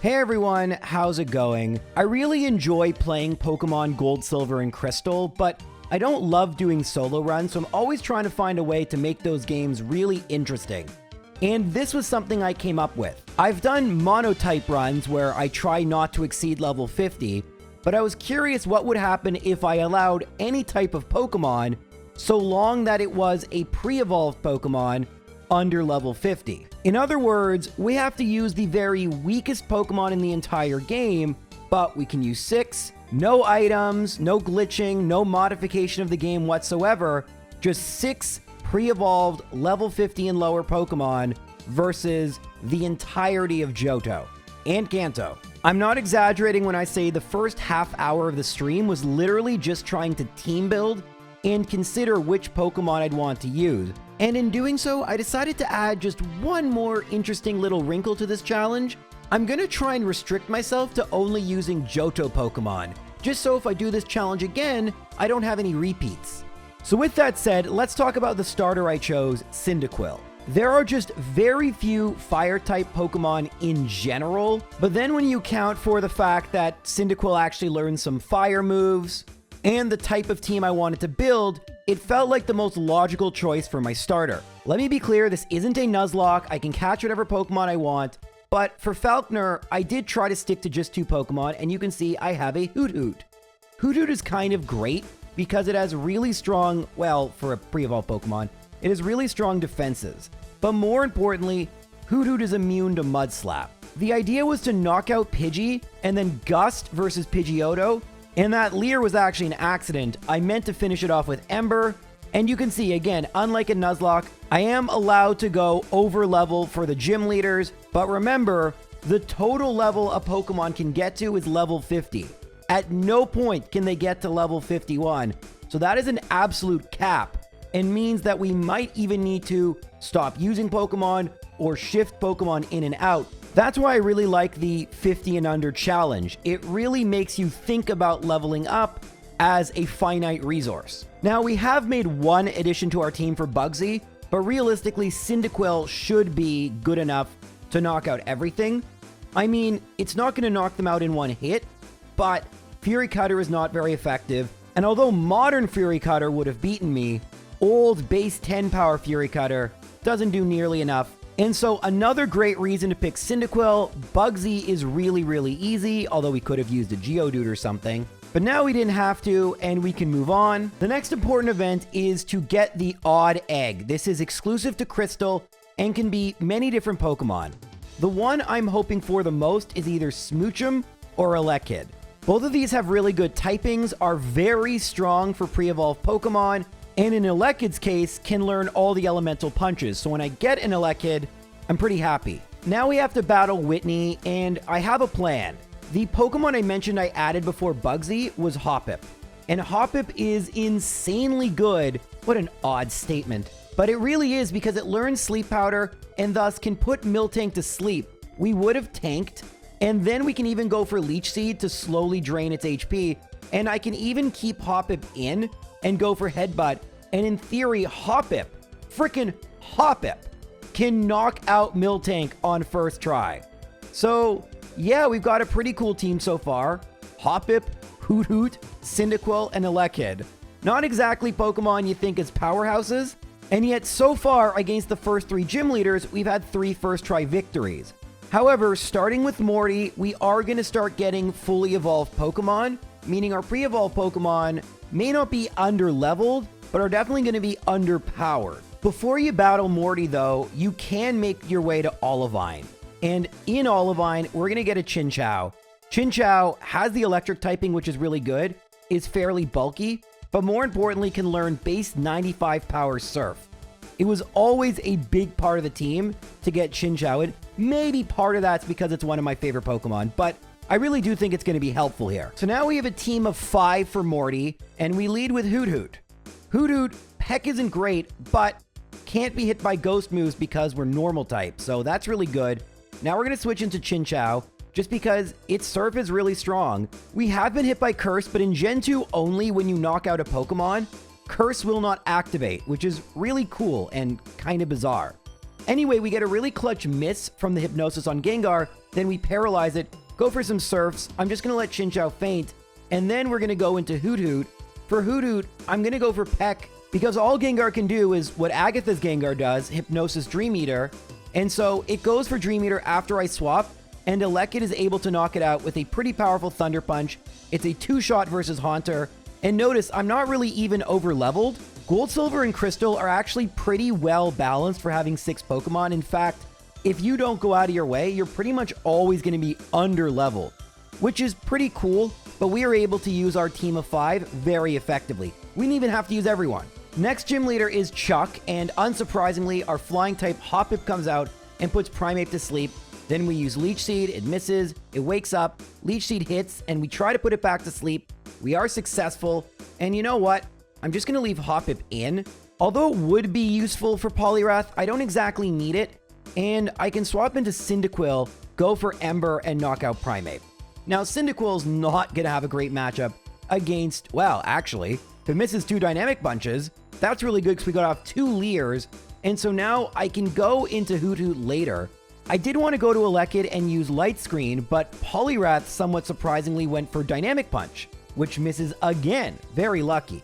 Hey everyone, how's it going? I really enjoy playing Pokemon Gold, Silver, and Crystal, but I don't love doing solo runs, so I'm always trying to find a way to make those games really interesting. And this was something I came up with. I've done monotype runs where I try not to exceed level 50, but I was curious what would happen if I allowed any type of Pokemon so long that it was a pre-evolved Pokemon under level 50. In other words, we have to use the very weakest Pokemon in the entire game, but we can use 6, no items, no glitching, no modification of the game whatsoever, just 6 pre-evolved level 50 and lower Pokemon versus the entirety of Johto and Kanto. I'm not exaggerating when I say the first half hour of the stream was literally just trying to team build and consider which Pokemon I'd want to use. And in doing so, I decided to add just one more interesting little wrinkle to this challenge. I'm gonna try and restrict myself to only using Johto Pokemon, just so if I do this challenge again, I don't have any repeats. So with that said, let's talk about the starter I chose, Cyndaquil. There are just very few fire-type Pokemon in general, but then when you account for the fact that Cyndaquil actually learns some fire moves, and the type of team I wanted to build, it felt like the most logical choice for my starter. Let me be clear, this isn't a Nuzlocke, I can catch whatever Pokemon I want, but for Falkner, I did try to stick to just 2 Pokemon, and you can see I have a Hoothoot. Hoothoot is kind of great because it has really strong, well, for a pre-evolved Pokemon, it has really strong defenses. But more importantly, Hoothoot is immune to Mud Slap. The idea was to knock out Pidgey, and then Gust versus Pidgeotto, and that Leer was actually an accident. I meant to finish it off with Ember, and you can see, again, unlike a Nuzlocke, I am allowed to go over level for the gym leaders, but remember, the total level a Pokemon can get to is level 50. At no point can they get to level 51, so that is an absolute cap, and means that we might even need to stop using Pokemon or shift Pokemon in and out. That's why I really like the 50 and under challenge. It really makes you think about leveling up as a finite resource. Now, we have made one addition to our team for Bugsy, but realistically, Cyndaquil should be good enough to knock out everything. I mean, it's not going to knock them out in one hit, but Fury Cutter is not very effective, and although modern Fury Cutter would have beaten me, old base 10 power Fury Cutter doesn't do nearly enough. And so another great reason to pick Cyndaquil. Bugsy is really, really easy, although we could have used a Geodude or something. But now we didn't have to, and we can move on. The next important event is to get the Odd Egg. This is exclusive to Crystal and can be many different Pokemon. The one I'm hoping for the most is either Smoochum or Elekid. Both of these have really good typings, are very strong for pre-evolved Pokemon, and in Elekid's case, can learn all the elemental punches. So when I get an Elekid, I'm pretty happy. Now we have to battle Whitney, and I have a plan. The Pokemon I mentioned I added before Bugsy was Hoppip. And Hoppip is insanely good. What an odd statement. But it really is because it learns Sleep Powder and thus can put Miltank to sleep. We would have tanked, and then we can even go for Leech Seed to slowly drain its HP. And I can even keep Hoppip in and go for Headbutt. And in theory, Hoppip, frickin' Hoppip, can knock out Miltank on first try. So, yeah, we've got a pretty cool team so far. Hoppip, Hoothoot, Cyndaquil, and Elekid. Not exactly Pokemon you think is powerhouses, and yet so far against the first 3 gym leaders, we've had 3 first try victories. However, starting with Morty, we are going to start getting fully evolved Pokemon, meaning our pre-evolved Pokemon may not be under-leveled, but are definitely going to be underpowered. Before you battle Morty, though, you can make your way to Olivine. And in Olivine, we're going to get a Chinchou. Chinchou has the electric typing, which is really good, is fairly bulky, but more importantly, can learn base 95 power Surf. It was always a big part of the team to get Chinchou. And maybe part of that's because it's one of my favorite Pokemon, but I really do think it's going to be helpful here. So now we have a team of 5 for Morty, and we lead with Hoothoot. Hoothoot, Peck isn't great, but can't be hit by ghost moves because we're normal type, so that's really good. Now we're going to switch into Chinchou, just because its Surf is really strong. We have been hit by Curse, but in Gen 2 only when you knock out a Pokemon, Curse will not activate, which is really cool and kind of bizarre. Anyway, we get a really clutch miss from the Hypnosis on Gengar, then we paralyze it, go for some Surfs. I'm just going to let Chinchou faint, and then we're going to go into Hoot Hoot. For Hoot Hoot, I'm going to go for Peck, because all Gengar can do is what Agatha's Gengar does, Hypnosis Dream Eater, and so it goes for Dream Eater after I swap, and Elekid is able to knock it out with a pretty powerful Thunder Punch. It's a 2-shot versus Haunter, and notice I'm not really even over-leveled. Gold, Silver, and Crystal are actually pretty well balanced for having 6 Pokemon. In fact, if you don't go out of your way, you're pretty much always going to be under-leveled, which is pretty cool, but we are able to use our team of 5 very effectively. We didn't even have to use everyone. Next gym leader is Chuck, and unsurprisingly, our flying type Hoppip comes out and puts Primeape to sleep. Then we use Leech Seed, it misses, it wakes up, Leech Seed hits, and we try to put it back to sleep. We are successful, and you know what? I'm just going to leave Hoppip in. Although it would be useful for Poliwrath, I don't exactly need it, and I can swap into Cyndaquil, go for Ember, and knock out Primeape. Now, Cyndaquil's not going to have a great matchup against, well, actually, if it misses 2 Dynamic Punches, that's really good because we got off 2 Leers, and so now I can go into Hoot Hoot later. I did want to go to Elekid and use Light Screen, but Poliwrath somewhat surprisingly went for Dynamic Punch, which misses again. Very lucky.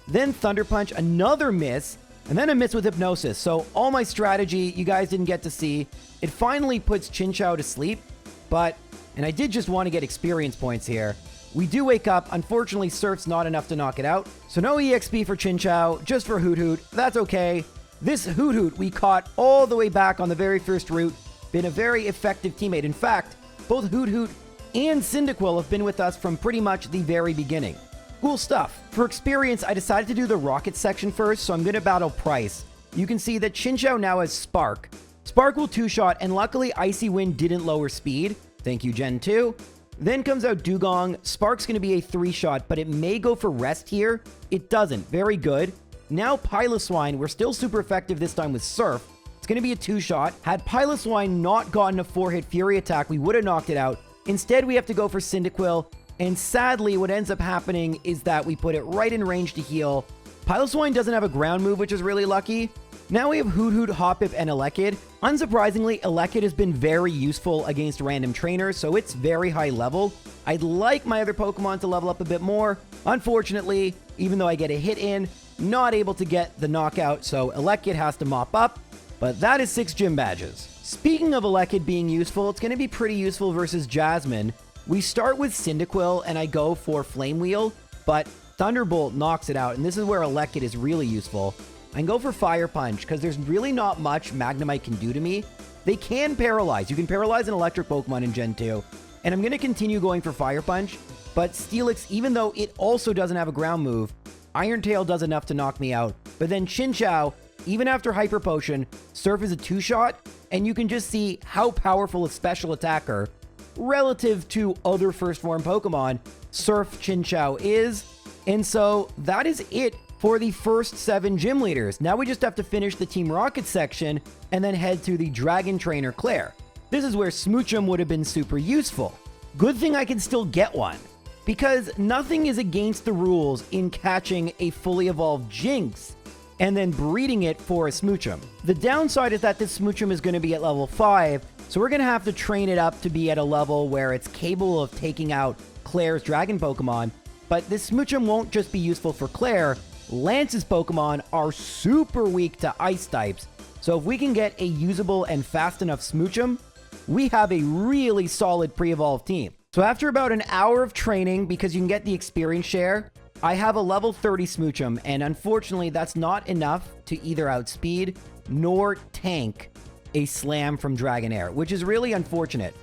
Then Thunder Punch, another miss, and then a miss with Hypnosis. So all my strategy you guys didn't get to see. It finally puts Chinchou to sleep, but, and I did just want to get experience points here. We do wake up. Unfortunately, Surf's not enough to knock it out. So no EXP for Chinchou, just for Hoot Hoot. That's okay. This Hoot Hoot we caught all the way back on the very first route. Been a very effective teammate. In fact, both Hoot Hoot and Cyndaquil have been with us from pretty much the very beginning. Cool stuff. For experience, I decided to do the Rocket section first, so I'm going to battle Price. You can see that Chinchou now has Spark. Spark will 2-shot, and luckily Icy Wind didn't lower speed. Thank you, Gen 2. Then comes out Dugong. Spark's going to be a 3-shot, but it may go for Rest here. It doesn't. Very good. Now Piloswine. We're still super effective this time with Surf. It's going to be a 2-shot. Had Piloswine not gotten a 4-hit Fury attack, we would have knocked it out. Instead, we have to go for Cyndaquil. And sadly, what ends up happening is that we put it right in range to heal. Piloswine doesn't have a ground move, which is really lucky. Now we have Hoot Hoot, Hoppip, and Elekid. Unsurprisingly, Elekid has been very useful against random trainers, so it's very high level. I'd like my other Pokemon to level up a bit more. Unfortunately, even though I get a hit in, not able to get the knockout, so Elekid has to mop up. But that is 6 gym badges. Speaking of Elekid being useful, it's going to be pretty useful versus Jasmine. We start with Cyndaquil, and I go for Flame Wheel, but Thunderbolt knocks it out, and this is where Elekid is really useful. I can go for Fire Punch, because there's really not much Magnemite can do to me. They can paralyze. You can paralyze an electric Pokemon in Gen 2, and I'm going to continue going for Fire Punch, but Steelix, even though it also doesn't have a ground move, Iron Tail does enough to knock me out. But then Chinchou, even after Hyper Potion, Surf is a 2-shot, and you can just see how powerful a special attacker relative to other first form Pokemon Surf Chinchou is. And so that is it for the first 7 gym leaders. Now we just have to finish the Team Rocket section and then head to the Dragon Trainer Clair. This is where Smoochum would have been super useful. Good thing I can still get one, because nothing is against the rules in catching a fully evolved Jinx and then breeding it for a Smoochum. The downside is that this Smoochum is going to be at level 5, so we're going to have to train it up to be at a level where it's capable of taking out Clair's Dragon Pokemon. But this Smoochum won't just be useful for Clair. Lance's Pokemon are super weak to Ice types, so if we can get a usable and fast enough Smoochum, we have a really solid pre-evolved team. So after about an hour of training, because you can get the experience share, I have a level 30 Smoochum, and unfortunately that's not enough to either outspeed nor tank a Slam from Dragonair, which is really unfortunate.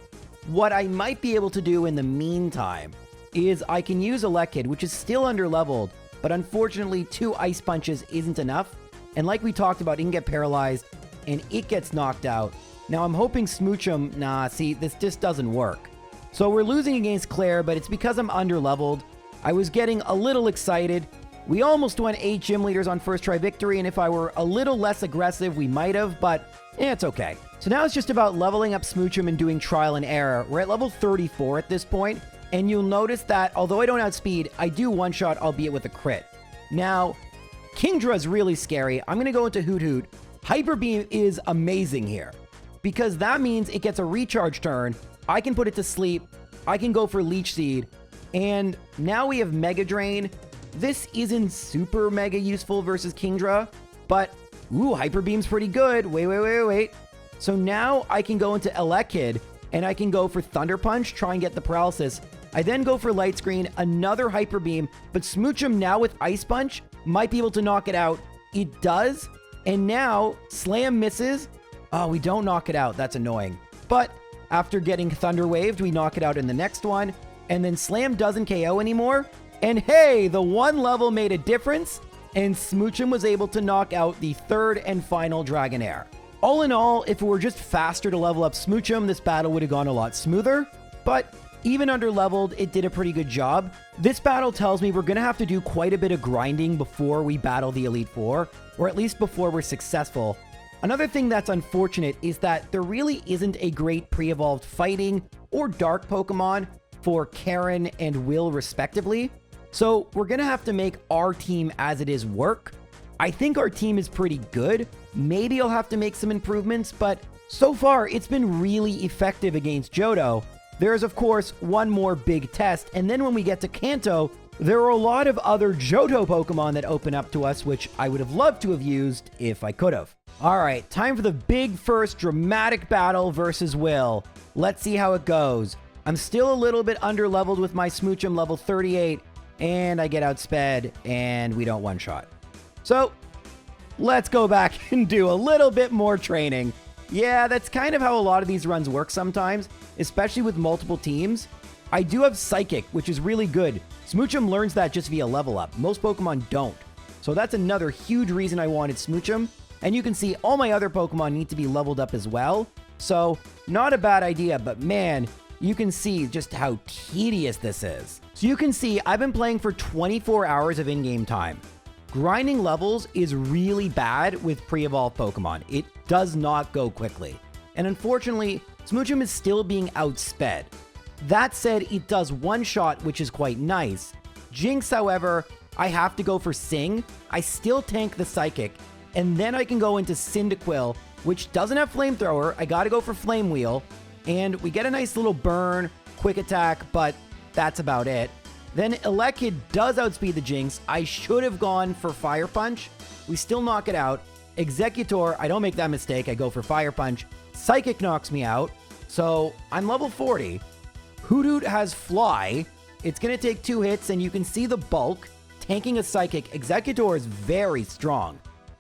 What I might be able to do in the meantime is I can use Elekid, which is still under-leveled, but unfortunately 2 Ice Punches isn't enough, and like we talked about, it can get paralyzed, and it gets knocked out. Now I'm hoping Smoochum, nah, see, this just doesn't work. So we're losing against Clair, but it's because I'm under-leveled. I was getting a little excited. We almost won 8 gym leaders on first try victory, and if I were a little less aggressive, we might have, but it's okay. So now it's just about leveling up Smoochum and doing trial and error. We're at level 34 at this point, and you'll notice that although I don't outspeed, I do one-shot, albeit with a crit. Now, Kingdra is really scary. I'm going to go into Hoot Hoot. Hyper Beam is amazing here because that means it gets a recharge turn. I can put it to sleep. I can go for Leech Seed. And now we have Mega Drain. This isn't super mega useful versus Kingdra, but ooh, Hyper Beam's pretty good. Wait. So now I can go into Elekid and I can go for Thunder Punch, try and get the paralysis. I then go for Light Screen, another Hyper Beam, but Smoochum now with Ice Punch might be able to knock it out. It does. And now Slam misses. Oh, we don't knock it out. That's annoying. But after getting Thunder Waved, we knock it out in the next one. And then Slam doesn't KO anymore. And hey, the one level made a difference. And Smoochum was able to knock out the third and final Dragonair. All in all, if it were just faster to level up Smoochum, this battle would have gone a lot smoother. But even under leveled, it did a pretty good job. This battle tells me we're going to have to do quite a bit of grinding before we battle the Elite Four, or at least before we're successful. Another thing that's unfortunate is that there really isn't a great pre-evolved fighting or dark Pokemon for Karen and Will respectively. So we're going to have to make our team as it is work. I think our team is pretty good. Maybe I'll have to make some improvements, but so far it's been really effective against Johto. There is, of course, one more big test, and then when we get to Kanto, there are a lot of other Johto Pokemon that open up to us, which I would have loved to have used if I could have. All right, time for the big first dramatic battle versus Will. Let's see how it goes. I'm still a little bit under-leveled with my Smoochum level 38, and I get outsped, and we don't one-shot. So, let's go back and do a little bit more training. Yeah, that's kind of how a lot of these runs work sometimes, especially with multiple teams. I do have Psychic, which is really good. Smoochum learns that just via level up. Most Pokemon don't. So that's another huge reason I wanted Smoochum. And you can see all my other Pokemon need to be leveled up as well. So, not a bad idea, but man, you can see just how tedious this is. So you can see I've been playing for 24 hours of in-game time. Grinding levels is really bad with pre-evolved Pokemon. It does not go quickly. And unfortunately, Smoochum is still being outsped. That said, it does one shot, which is quite nice. Jinx, however, I have to go for Sing. I still tank the Psychic, and then I can go into Cyndaquil, which doesn't have Flamethrower. I gotta go for Flame Wheel, and we get a nice little burn, quick attack, but that's about it. Then Elekid does outspeed the Jinx. I should have gone for Fire Punch. We still knock it out. Executor, I don't make that mistake. I go for Fire Punch. Psychic knocks me out, so I'm level 40. Hoothoot has Fly. It's going to take 2 hits, and you can see the bulk. Tanking a Psychic. Executor is very strong.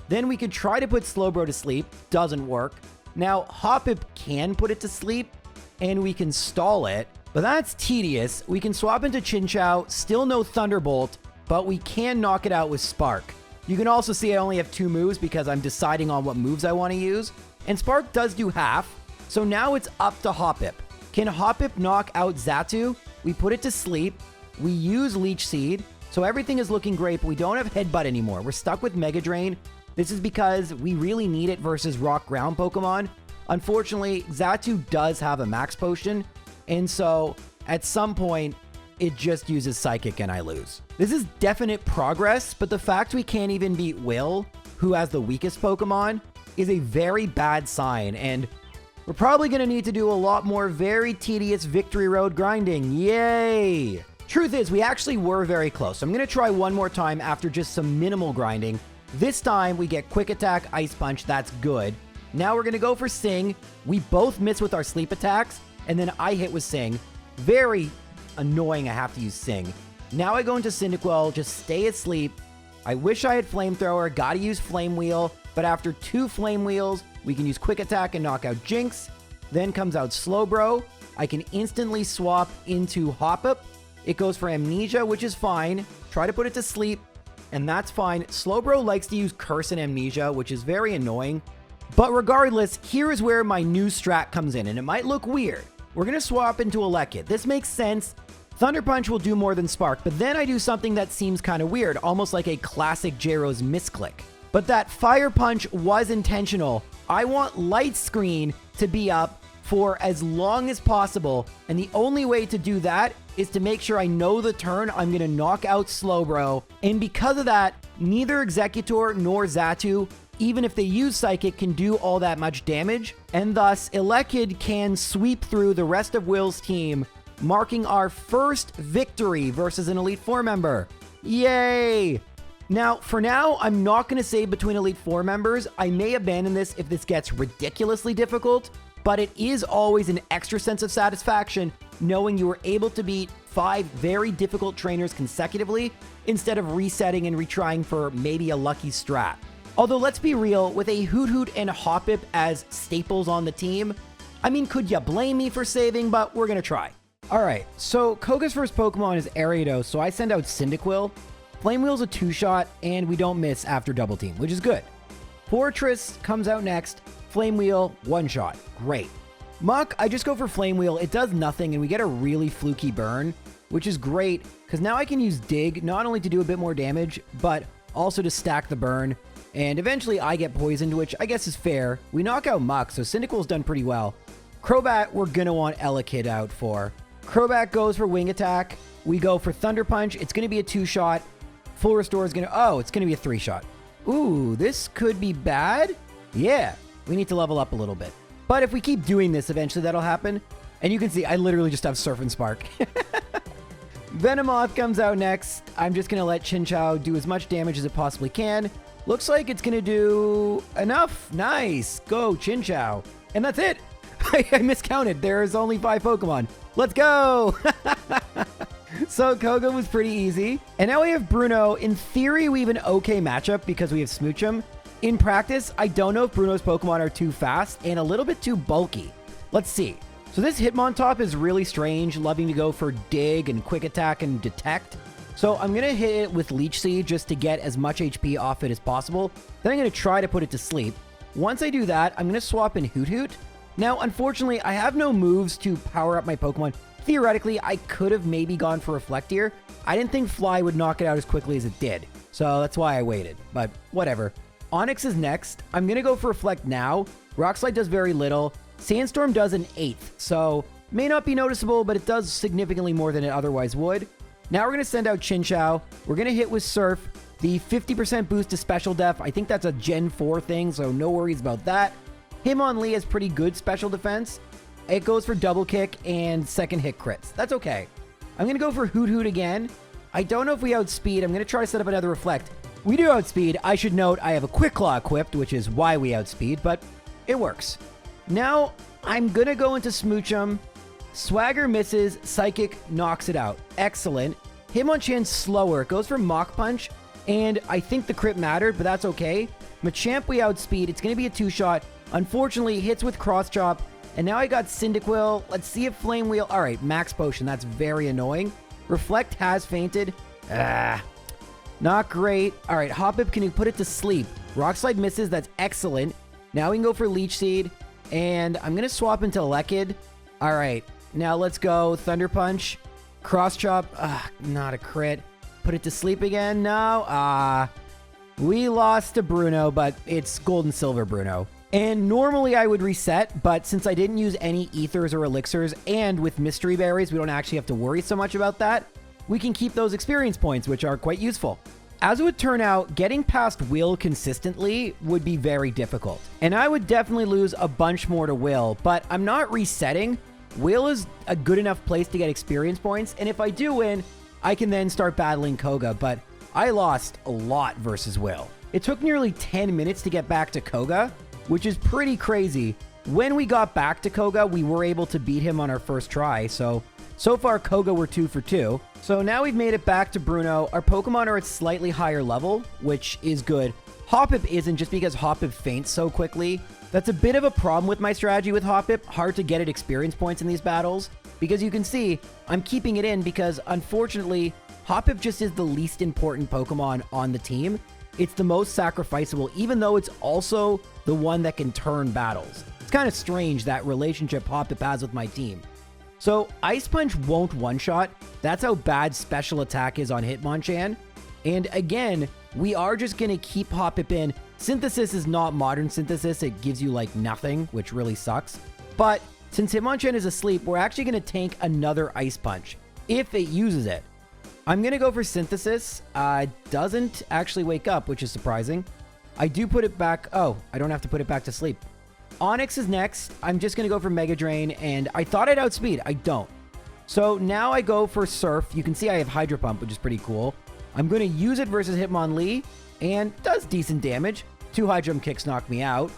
Then we could try to put Slowbro to sleep. Doesn't work. Now, Hoppip can put it to sleep, and we can stall it. But that's tedious. We can swap into Chinchou, still no Thunderbolt, but we can knock it out with Spark. You can also see I only have 2 moves because I'm deciding on what moves I want to use. And Spark does do half, so now it's up to Hoppip. Can Hoppip knock out Xatu? We put it to sleep. We use Leech Seed, so everything is looking great, but we don't have Headbutt anymore. We're stuck with Mega Drain. This is because we really need it versus Rock Ground Pokemon. Unfortunately, Xatu does have a Max Potion, and so, at some point, it just uses Psychic and I lose. This is definite progress, but the fact we can't even beat Will, who has the weakest Pokemon, is a very bad sign, and we're probably going to need to do a lot more very tedious Victory Road grinding. Yay! Truth is, we actually were very close. So I'm going to try one more time after just some minimal grinding. This time, we get Quick Attack, Ice Punch. That's good. Now we're going to go for Sing. We both miss with our sleep attacks, and then I hit with Sing. Very annoying I have to use Sing. Now I go into Cyndaquil, just stay asleep. I wish I had Flamethrower, gotta use Flame Wheel, but after 2 Flame Wheels, we can use Quick Attack and knock out Jinx. Then comes out Slowbro. I can instantly swap into Hoppip. It goes for Amnesia, which is fine. Try to put it to sleep, and that's fine. Slowbro likes to use Curse and Amnesia, which is very annoying. But regardless, here is where my new strat comes in, and it might look weird. We're going to swap into Elekid. This makes sense. Thunder Punch will do more than Spark, but then I do something that seems kind of weird, almost like a classic Gyro's misclick. But that Fire Punch was intentional. I want Light Screen to be up for as long as possible, and the only way to do that is to make sure I know the turn I'm going to knock out Slowbro, and because of that, neither Executor nor Xatu even if they use Psychic, can do all that much damage, and thus Elekid can sweep through the rest of Will's team, marking our first victory versus an Elite Four member. Yay! Now, for now, I'm not going to save between Elite Four members. I may abandon this if this gets ridiculously difficult, but it is always an extra sense of satisfaction knowing you were able to beat 5 very difficult trainers consecutively instead of resetting and retrying for maybe a lucky strat. Although, let's be real, with a Hoot Hoot and Hoppip as staples on the team, I mean, could you blame me for saving? But we're going to try. All right, so Koga's first Pokemon is Ariados, so I send out Cyndaquil. Flame Wheel's a 2-shot, and we don't miss after Double Team, which is good. Fortress comes out next. Flame Wheel, 1-shot. Great. Muck, I just go for Flame Wheel. It does nothing, and we get a really fluky burn, which is great, because now I can use Dig, not only to do a bit more damage, but also to stack the burn. And eventually I get poisoned, which I guess is fair. We knock out Muck, so Cyndaquil's done pretty well. Crobat, we're going to want Elekid out for. Crobat goes for Wing Attack. We go for Thunder Punch. It's going to be a 2-shot. Full Restore is going to... Oh, it's going to be a 3-shot. Ooh, this could be bad. Yeah, we need to level up a little bit. But if we keep doing this, eventually that'll happen. And you can see, I literally just have Surf and Spark. Venomoth comes out next. I'm just going to let Chinchou do as much damage as it possibly can. Looks like it's going to do enough. Nice. Go, Chinchou. And that's it. I miscounted. There's only 5 Pokemon. Let's go. So Koga was pretty easy. And now we have Bruno. In theory, we have an okay matchup because we have Smoochum. In practice, I don't know if Bruno's Pokemon are too fast and a little bit too bulky. Let's see. So this Hitmontop is really strange, loving to go for Dig and Quick Attack and Detect. So I'm going to hit it with Leech Seed just to get as much HP off it as possible. Then I'm going to try to put it to sleep. Once I do that, I'm going to swap in Hoot Hoot. Now, unfortunately, I have no moves to power up my Pokemon. Theoretically, I could have maybe gone for Reflect here. I didn't think Fly would knock it out as quickly as it did. So that's why I waited, but whatever. Onix is next. I'm going to go for Reflect now. Rock Slide does very little. Sandstorm does an 1/8, so may not be noticeable, but it does significantly more than it otherwise would. Now we're going to send out Chinchou. We're going to hit with Surf. The 50% boost to Special Def, I think that's a Gen 4 thing, so no worries about that. Hitmonlee has pretty good special defense. It goes for Double Kick and second hit crits. That's okay. I'm going to go for Hoot Hoot again. I don't know if we outspeed. I'm going to try to set up another Reflect. We do outspeed. I should note I have a Quick Claw equipped, which is why we outspeed, but it works. Now, I'm going to go into Smoochum. Swagger misses. Psychic knocks it out. Excellent. Hitmonchan's slower. It goes for Mach Punch, and I think the crit mattered, but that's okay. Machamp we outspeed. It's going to be a 2-shot. Unfortunately, hits with Cross Chop, and now I got Cyndaquil. Let's see if Flame Wheel... All right, Max Potion. That's very annoying. Reflect has fainted. Not great. All right, Hoppip, can you put it to sleep? Rock Slide misses. That's excellent. Now we can go for Leech Seed, and I'm going to swap into Elekid. All right, now let's go Thunder Punch. Cross Chop. Not a crit. Put it to sleep again. No. We lost to Bruno, but it's Gold and Silver Bruno. And normally I would reset, but since I didn't use any ethers or elixirs, and with mystery berries, we don't actually have to worry so much about that, we can keep those experience points, which are quite useful. As it would turn out, getting past Will consistently would be very difficult. And I would definitely lose a bunch more to Will, but I'm not resetting. Will is a good enough place to get experience points, and if I do win, I can then start battling Koga, but I lost a lot versus Will. It took nearly 10 minutes to get back to Koga, which is pretty crazy. When we got back to Koga, we were able to beat him on our first try, so far Koga we're 2 for 2. So now we've made it back to Bruno. Our Pokemon are at slightly higher level, which is good. Hoppip isn't, just because Hoppip faints so quickly. That's a bit of a problem with my strategy with Hoppip. Hard to get it experience points in these battles, because you can see I'm keeping it in because unfortunately Hoppip just is the least important Pokemon on the team. It's the most sacrificable, even though it's also the one that can turn battles. It's kind of strange, that relationship Hoppip has with my team. So Ice Punch won't one-shot. That's how bad Special Attack is on Hitmonchan. And again, we are just going to keep Hoppip in. Synthesis is not Modern Synthesis. It gives you like nothing, which really sucks. But since Hitmonchan is asleep, we're actually going to tank another Ice Punch if it uses it. I'm going to go for Synthesis. Doesn't actually wake up, which is surprising. I do put it back. Oh, I don't have to put it back to sleep. Onyx is next. I'm just going to go for Mega Drain, and I thought I'd outspeed. I don't. So now I go for Surf. You can see I have Hydro Pump, which is pretty cool. I'm going to use it versus Hitmonlee, and does decent damage. 2 high jump kicks knock me out.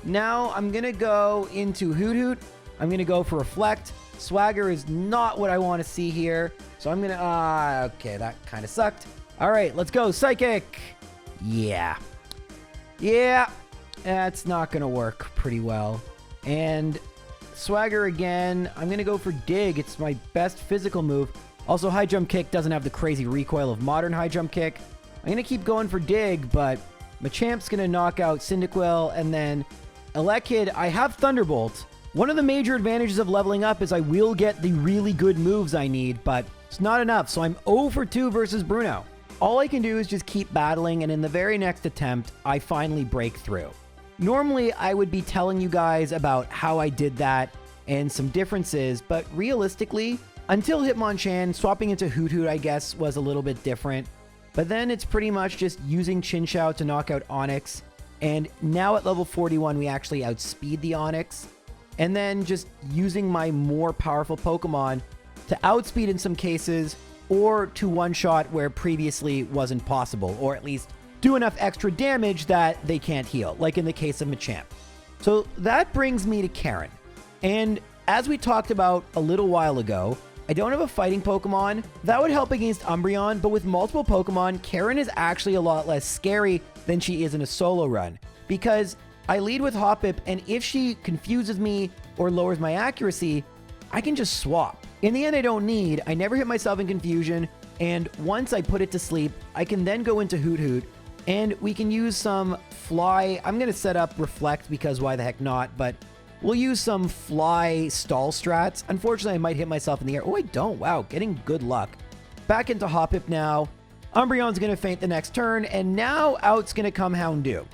Now I'm going to go into Hoot Hoot. I'm going to go for Reflect. Swagger is not what I want to see here. So I'm going to... okay, that kind of sucked. All right, let's go. Psychic. Yeah. Yeah. That's not going to work pretty well. And Swagger again. I'm going to go for Dig. It's my best physical move. Also, High Jump Kick doesn't have the crazy recoil of modern High Jump Kick. I'm going to keep going for Dig, but Machamp's going to knock out Cyndaquil, and then Elekid, I have Thunderbolt. One of the major advantages of leveling up is I will get the really good moves I need, but it's not enough, so I'm 0 for 2 versus Bruno. All I can do is just keep battling, and in the very next attempt, I finally break through. Normally, I would be telling you guys about how I did that and some differences, but realistically, until Hitmonchan, swapping into Hoot Hoot, I guess, was a little bit different. But then it's pretty much just using Chinchou to knock out Onix. And now at level 41, we actually outspeed the Onix. And then just using my more powerful Pokemon to outspeed in some cases, or to one-shot where previously wasn't possible, or at least do enough extra damage that they can't heal, like in the case of Machamp. So that brings me to Karen. And as we talked about a little while ago, I don't have a fighting Pokemon. That would help against Umbreon, but with multiple Pokemon, Karen is actually a lot less scary than she is in a solo run, because I lead with Hoppip, and if she confuses me or lowers my accuracy, I can just swap. In the end, I don't need. I never hit myself in confusion, and once I put it to sleep, I can then go into Hoot Hoot, and we can use some Fly. I'm going to set up Reflect because why the heck not, but we'll use some Fly stall strats. Unfortunately, I might hit myself in the air. Oh, I don't. Wow, getting good luck. Back into Hoppip now. Umbreon's going to faint the next turn, and now out's going to come Houndoom.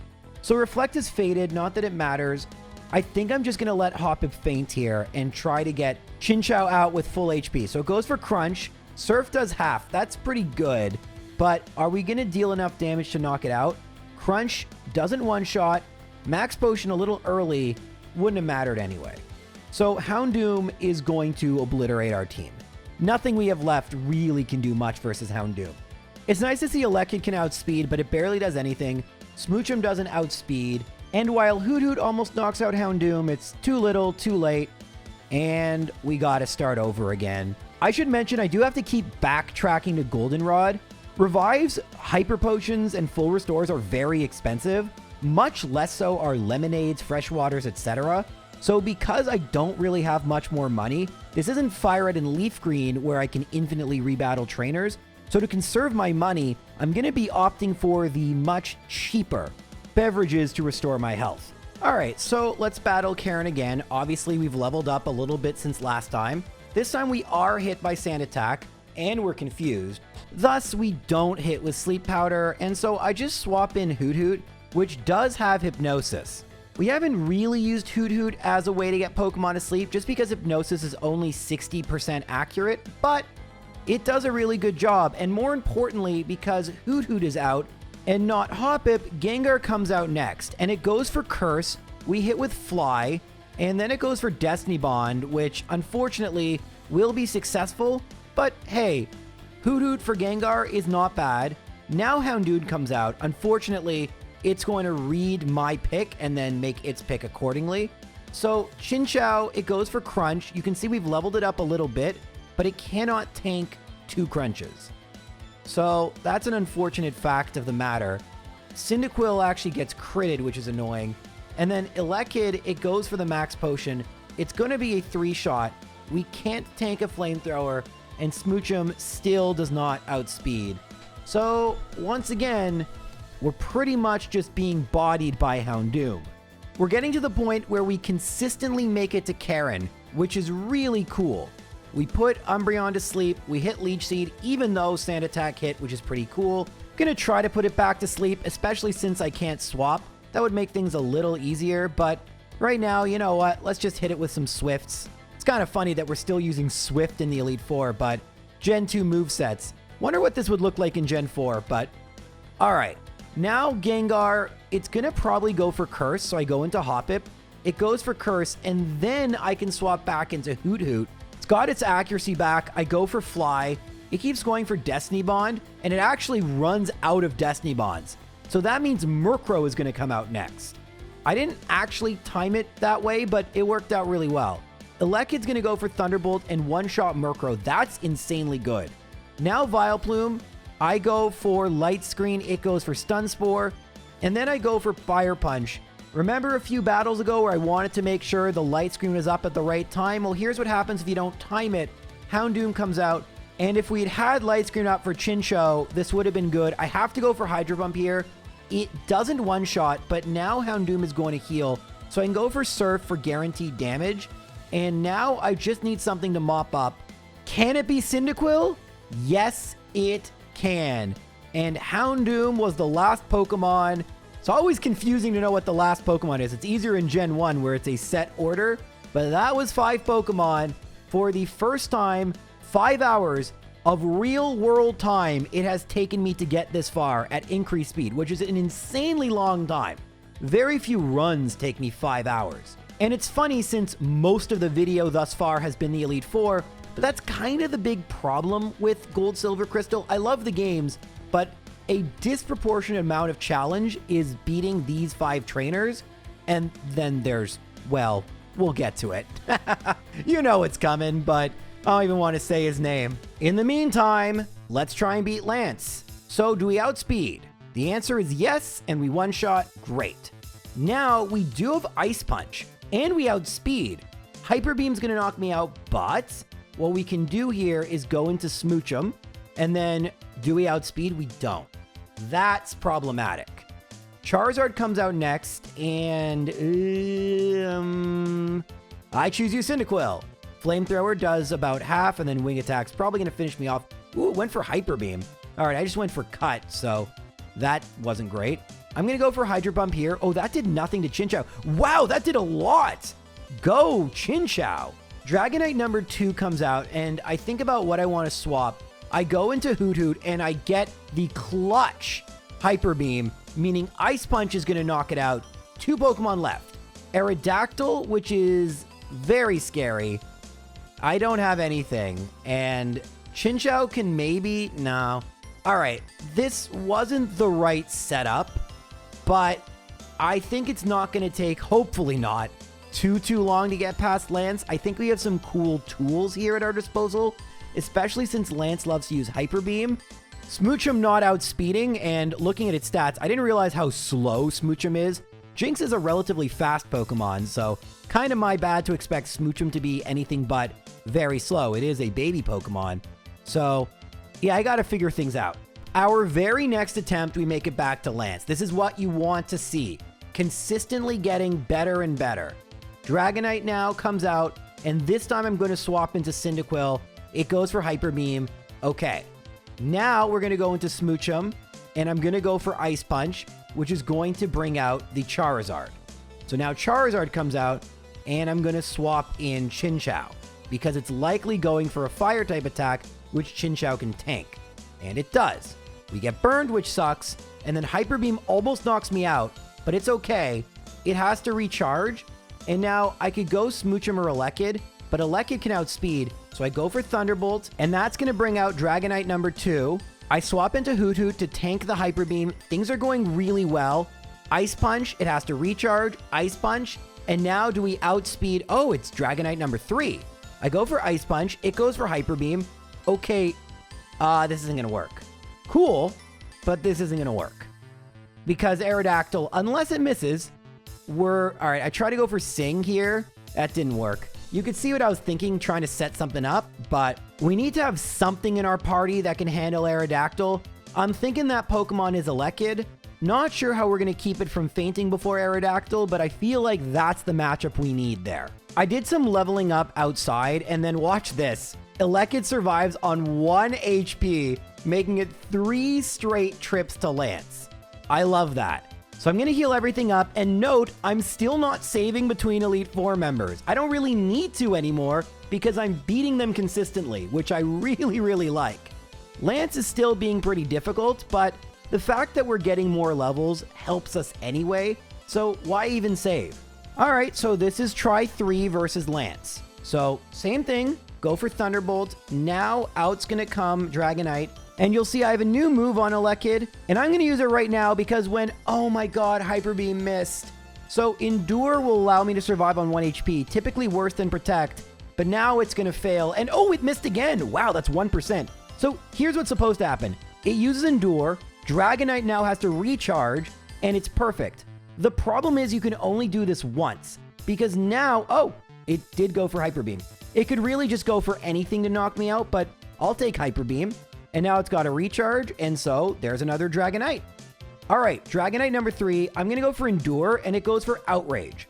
So Reflect is faded, not that it matters. I think I'm just going to let Hoppip faint here and try to get Chinchou out with full HP. So it goes for Crunch. Surf does half. That's pretty good. But are we going to deal enough damage to knock it out? Crunch doesn't one-shot. Max Potion a little early. Wouldn't have mattered anyway. So Houndoom is going to obliterate our team. Nothing we have left really can do much versus Houndoom. It's nice to see Elekid can outspeed, but it barely does anything. Smoochum doesn't outspeed. And while Hoot Hoot almost knocks out Houndoom, it's too little, too late. And we gotta start over again. I should mention I do have to keep backtracking to Goldenrod. Revives, Hyper Potions, and Full Restores are very expensive. Much less so are Lemonades, Fresh Waters, etc. So because I don't really have much more money, this isn't Fire Red and Leaf Green where I can infinitely rebattle trainers. So to conserve my money, I'm going to be opting for the much cheaper beverages to restore my health. Alright, so let's battle Karen again. Obviously, we've leveled up a little bit since last time. This time we are hit by Sand Attack, and we're confused. Thus, we don't hit with Sleep Powder, and so I just swap in Hoot Hoot, which does have Hypnosis. We haven't really used Hoot Hoot as a way to get Pokemon to sleep, just because Hypnosis is only 60% accurate, but it does a really good job, and more importantly, because Hoot Hoot is out, and not Hoppip, Gengar comes out next, and it goes for Curse, we hit with Fly, and then it goes for Destiny Bond, which unfortunately will be successful, but hey, Hoot Hoot for Gengar is not bad. Now Houndoom comes out. Unfortunately, it's going to read my pick and then make its pick accordingly. So Chinchou, it goes for Crunch. You can see we've leveled it up a little bit, but it cannot tank 2 crunches. So that's an unfortunate fact of the matter. Cyndaquil actually gets critted, which is annoying. And then Elekid, it goes for the Max Potion. It's going to be a 3-shot. We can't tank a Flamethrower, and Smoochum still does not outspeed. So once again, we're pretty much just being bodied by Houndoom. We're getting to the point where we consistently make it to Karen, which is really cool. We put Umbreon to sleep, we hit Leech Seed, even though Sand Attack hit, which is pretty cool. Gonna try to put it back to sleep, especially since I can't swap. That would make things a little easier, but right now, you know what? Let's just hit it with some Swifts. It's kind of funny that we're still using Swift in the Elite Four, but Gen 2 movesets. Wonder what this would look like in Gen 4, but alright. Now Gengar, it's going to probably go for Curse, so I go into Hoppip. It goes for Curse, and then I can swap back into Hoot Hoot. It's got its accuracy back. I go for Fly. It keeps going for Destiny Bond, and it actually runs out of Destiny Bonds. So that means Murkrow is going to come out next. I didn't actually time it that way, but it worked out really well. Elekid's going to go for Thunderbolt and one-shot Murkrow. That's insanely good. Now Vileplume, I go for Light Screen. It goes for Stun Spore, and then I go for Fire Punch. Remember a few battles ago where I wanted to make sure the Light Screen was up at the right time? Well, here's what happens if you don't time it. Houndoom comes out, and if we had had Light Screen up for Chinchou, this would have been good. I have to go for Hydro Bump here. It doesn't one-shot, but now Houndoom is going to heal, so I can go for Surf for guaranteed damage, and now I just need something to mop up. Can it be Cyndaquil? Yes, it can. And Houndoom was the last Pokemon. It's always confusing to know what the last Pokemon is. It's easier in Gen 1 where it's a set order, but that was 5 Pokemon. For the first time, 5 hours of real world time it has taken me to get this far at increased speed, which is an insanely long time. Very few runs take me 5 hours. And it's funny since most of the video thus far has been the Elite Four, but that's kind of the big problem with Gold, Silver, Crystal. I love the games, but a disproportionate amount of challenge is beating these 5 trainers. And then there's, well, we'll get to it. You know it's coming, but I don't even want to say his name. In the meantime, let's try and beat Lance. So do we outspeed? The answer is yes, and we one-shot. Great. Now we do have Ice Punch, and we outspeed. Hyper Beam's gonna knock me out, but what we can do here is go into Smoochum, and then do we outspeed? We don't. That's problematic. Charizard comes out next, and I choose you, Cyndaquil. Flamethrower does about half, and then Wing Attack's probably going to finish me off. Ooh, it went for Hyper Beam. All right, I just went for Cut, so that wasn't great. I'm going to go for Hydro Bump here. Oh, that did nothing to Chinchou. Wow, that did a lot. Go, Chinchou. Dragonite number 2 comes out, and I think about what I want to swap. I go into Hoot Hoot, and I get the clutch Hyper Beam, meaning Ice Punch is going to knock it out. 2 Pokemon left. Aerodactyl, which is very scary. I don't have anything, and Chinchou can maybe... No. All right, this wasn't the right setup, but I think it's not going to take, hopefully not, too long to get past Lance. I think we have some cool tools here at our disposal, especially since Lance loves to use Hyper Beam. Smoochum not outspeeding, and looking at its stats, I didn't realize how slow Smoochum is. Jinx is a relatively fast Pokemon, so kind of my bad to expect Smoochum to be anything but very slow. It is a baby Pokemon. So, yeah, I got to figure things out. Our very next attempt, we make it back to Lance. This is what you want to see. Consistently getting better and better. Dragonite now comes out, and this time I'm going to swap into Cyndaquil. It goes for Hyper Beam. Okay. Now we're going to go into Smoochum, and I'm going to go for Ice Punch, which is going to bring out the Charizard. So now Charizard comes out, and I'm going to swap in Chinchou, because it's likely going for a Fire-type attack, which Chinchou can tank. And it does. We get burned, which sucks, and then Hyper Beam almost knocks me out, but it's okay. It has to recharge, and now I could go Smoochum or Elekid, but Elekid can outspeed, so I go for Thunderbolt, and that's going to bring out Dragonite number 2. I swap into Hoot Hoot to tank the Hyper Beam. Things are going really well. Ice Punch, it has to recharge. Ice Punch, and now do we outspeed? Oh, it's Dragonite number 3. I go for Ice Punch. It goes for Hyper Beam. Okay, this isn't going to work. Cool, but this isn't going to work. Because Aerodactyl, unless it misses, all right, I try to go for Sing here. That didn't work. You could see what I was thinking, trying to set something up, but we need to have something in our party that can handle Aerodactyl. I'm thinking that Pokemon is Elekid. Not sure how we're going to keep it from fainting before Aerodactyl, but I feel like that's the matchup we need there. I did some leveling up outside, and then watch this. Elekid survives on 1 HP, making it 3 straight trips to Lance. I love that. So I'm going to heal everything up, and note, I'm still not saving between Elite Four members. I don't really need to anymore because I'm beating them consistently, which I really like. Lance is still being pretty difficult, but the fact that we're getting more levels helps us anyway, so why even save? Alright, so this is try 3 versus Lance. So, same thing, go for Thunderbolt. Now, out's gonna come Dragonite. And you'll see I have a new move on Elekid, and I'm gonna use it right now because oh my god, Hyper Beam missed. So, Endure will allow me to survive on 1 HP, typically worse than Protect, but now it's gonna fail. And oh, it missed again! Wow, that's 1%. So, here's what's supposed to happen. It uses Endure, Dragonite now has to recharge, and it's perfect. The problem is you can only do this once, because now, oh, it did go for Hyper Beam. It could really just go for anything to knock me out, but I'll take Hyper Beam. And now it's got a recharge, and so there's another Dragonite. All right, Dragonite number 3, I'm gonna go for Endure, and it goes for Outrage.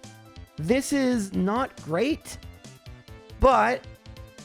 This is not great, but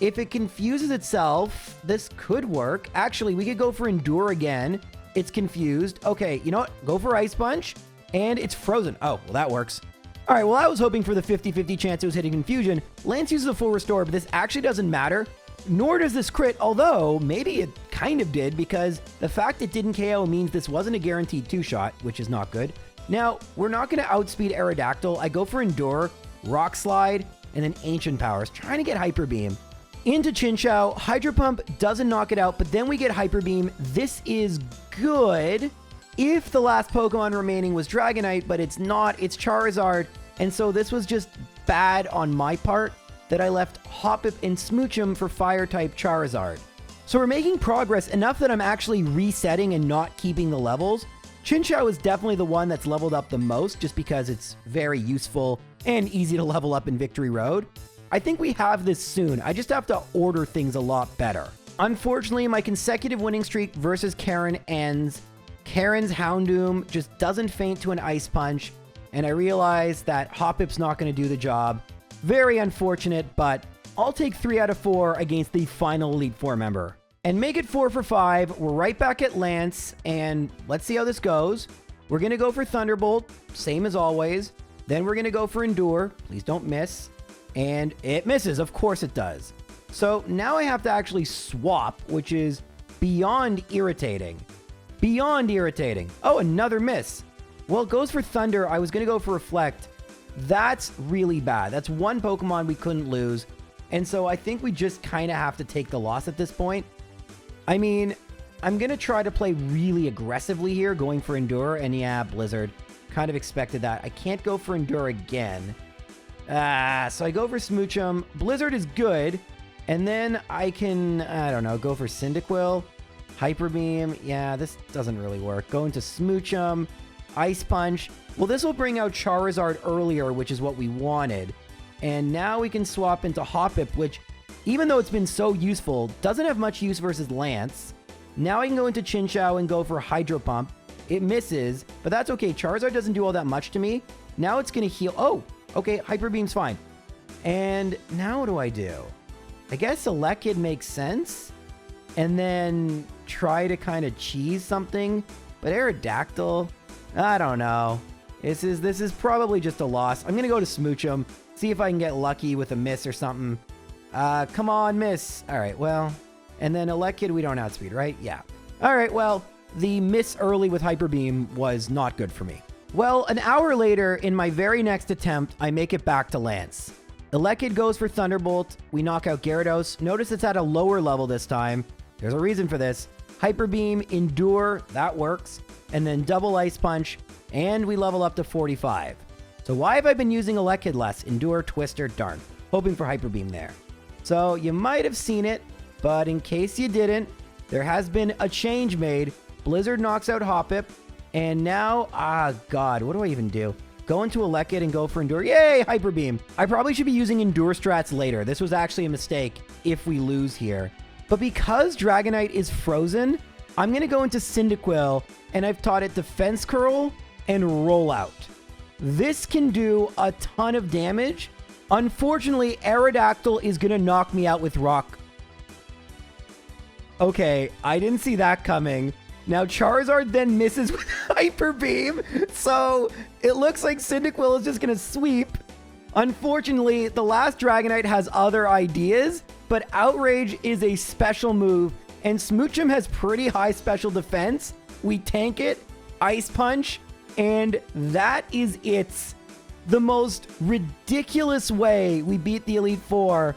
if it confuses itself, this could work. Actually, we could go for Endure again. It's confused. Okay, you know what? Go for Ice Punch, and it's frozen. Oh, well, that works. All right, well, I was hoping for the 50-50 chance it was hitting Confusion. Lance uses a full restore, but this actually doesn't matter, nor does this crit, although maybe it kind of did, because the fact it didn't KO means this wasn't a guaranteed 2-shot, which is not good. Now, we're not going to outspeed Aerodactyl. I go for Endure, Rock Slide, and then Ancient Powers, trying to get Hyper Beam. Into Chinchou, Hydro Pump doesn't knock it out, but then we get Hyper Beam. This is good if the last Pokemon remaining was Dragonite, but it's not, it's Charizard, and so this was just bad on my part that I left Hoppip and Smoochum for Fire-type Charizard. So we're making progress enough that I'm actually resetting and not keeping the levels. Chinchou is definitely the one that's leveled up the most, just because it's very useful and easy to level up in Victory Road. I think we have this soon. I just have to order things a lot better. Unfortunately, my consecutive winning streak versus Karen ends. Karen's Houndoom just doesn't faint to an Ice Punch, and I realize that Hoppip's not going to do the job. Very unfortunate, but I'll take 3 out of 4 against the final Elite Four member. And make it 4 for 5. We're right back at Lance, and let's see how this goes. We're going to go for Thunderbolt, same as always. Then we're going to go for Endure. Please don't miss. And it misses. Of course it does. So now I have to actually swap, which is beyond irritating. Beyond irritating. Oh, another miss. Well, it goes for Thunder. I was going to go for Reflect. That's really bad. That's one Pokemon we couldn't lose. And so I think we just kind of have to take the loss at this point. I mean, I'm going to try to play really aggressively here, going for Endure. And yeah, Blizzard. Kind of expected that. I can't go for Endure again. So I go for Smoochum. Blizzard is good. And then I can, I don't know, go for Cyndaquil. Hyper Beam. Yeah, this doesn't really work. Go into Smoochum. Ice Punch. Well, this will bring out Charizard earlier, which is what we wanted. And now we can swap into Hoppip, which, even though it's been so useful, doesn't have much use versus Lance. Now I can go into Chinchou and go for Hydro Pump. It misses, but that's okay. Charizard doesn't do all that much to me. Now it's going to heal. Oh, okay. Hyper Beam's fine. And now what do I do? I guess Elekid makes sense. And then try to kind of cheese something. But Aerodactyl, I don't know. This is probably just a loss. I'm going to go to Smoochum. See if I can get lucky with a miss or something. Come on, miss. All right, well. And then Elekid, we don't outspeed, right? Yeah. All right, well, the miss early with Hyper Beam was not good for me. Well, an hour later, in my very next attempt, I make it back to Lance. Elekid goes for Thunderbolt. We knock out Gyarados. Notice it's at a lower level this time. There's a reason for this. Hyper Beam, Endure, that works. And then double Ice Punch, and we level up to 45. So why have I been using Elekid less? Endure, Twister, darn. Hoping for Hyper Beam there. So you might have seen it, but in case you didn't, there has been a change made. Blizzard knocks out Hoppip, and now, God, what do I even do? Go into Elekid and go for Endure. Yay, Hyper Beam. I probably should be using Endure strats later. This was actually a mistake if we lose here. But because Dragonite is frozen, I'm going to go into Cyndaquil, and I've taught it Defense Curl and Roll Out. This can do a ton of damage. Unfortunately, Aerodactyl is going to knock me out with Rock. Okay, I didn't see that coming. Now, Charizard then misses with Hyper Beam, so it looks like Cyndaquil is just going to sweep. Unfortunately, the last Dragonite has other ideas, but Outrage is a special move, and Smoochum has pretty high special defense, we tank it, Ice Punch, and that is it. The most ridiculous way we beat the Elite Four.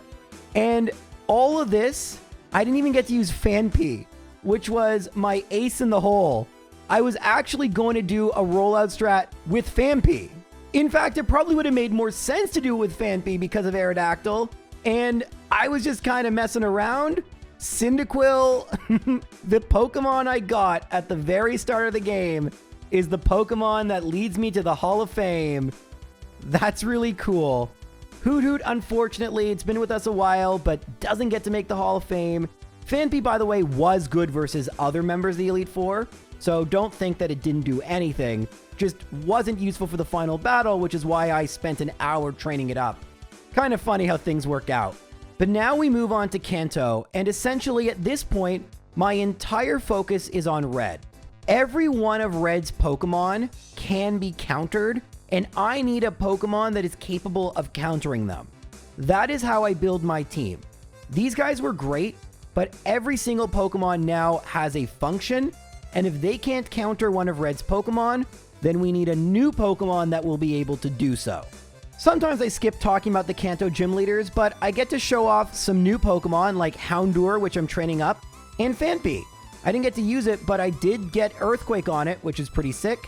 And all of this, I didn't even get to use Fan P, which was my ace in the hole. I was actually going to do a rollout strat with Fan P. In fact, it probably would have made more sense to do it with Fan P because of Aerodactyl. And I was just kind of messing around. Cyndaquil, the Pokemon I got at the very start of the game, is the Pokemon that leads me to the Hall of Fame. That's really cool. Hoot, unfortunately, it's been with us a while, but doesn't get to make the Hall of Fame. Fan P, by the way, was good versus other members of the Elite Four, so don't think that it didn't do anything. Just wasn't useful for the final battle, which is why I spent an hour training it up. Kind of funny how things work out. But now we move on to Kanto, and essentially at this point, my entire focus is on Red. Every one of Red's Pokemon can be countered, and I need a Pokemon that is capable of countering them. That is how I build my team. These guys were great, but every single Pokemon now has a function, and if they can't counter one of Red's Pokemon, then we need a new Pokemon that will be able to do so. Sometimes I skip talking about the Kanto gym leaders, but I get to show off some new Pokemon like Houndour, which I'm training up, and Phanpy. I didn't get to use it, but I did get Earthquake on it, which is pretty sick.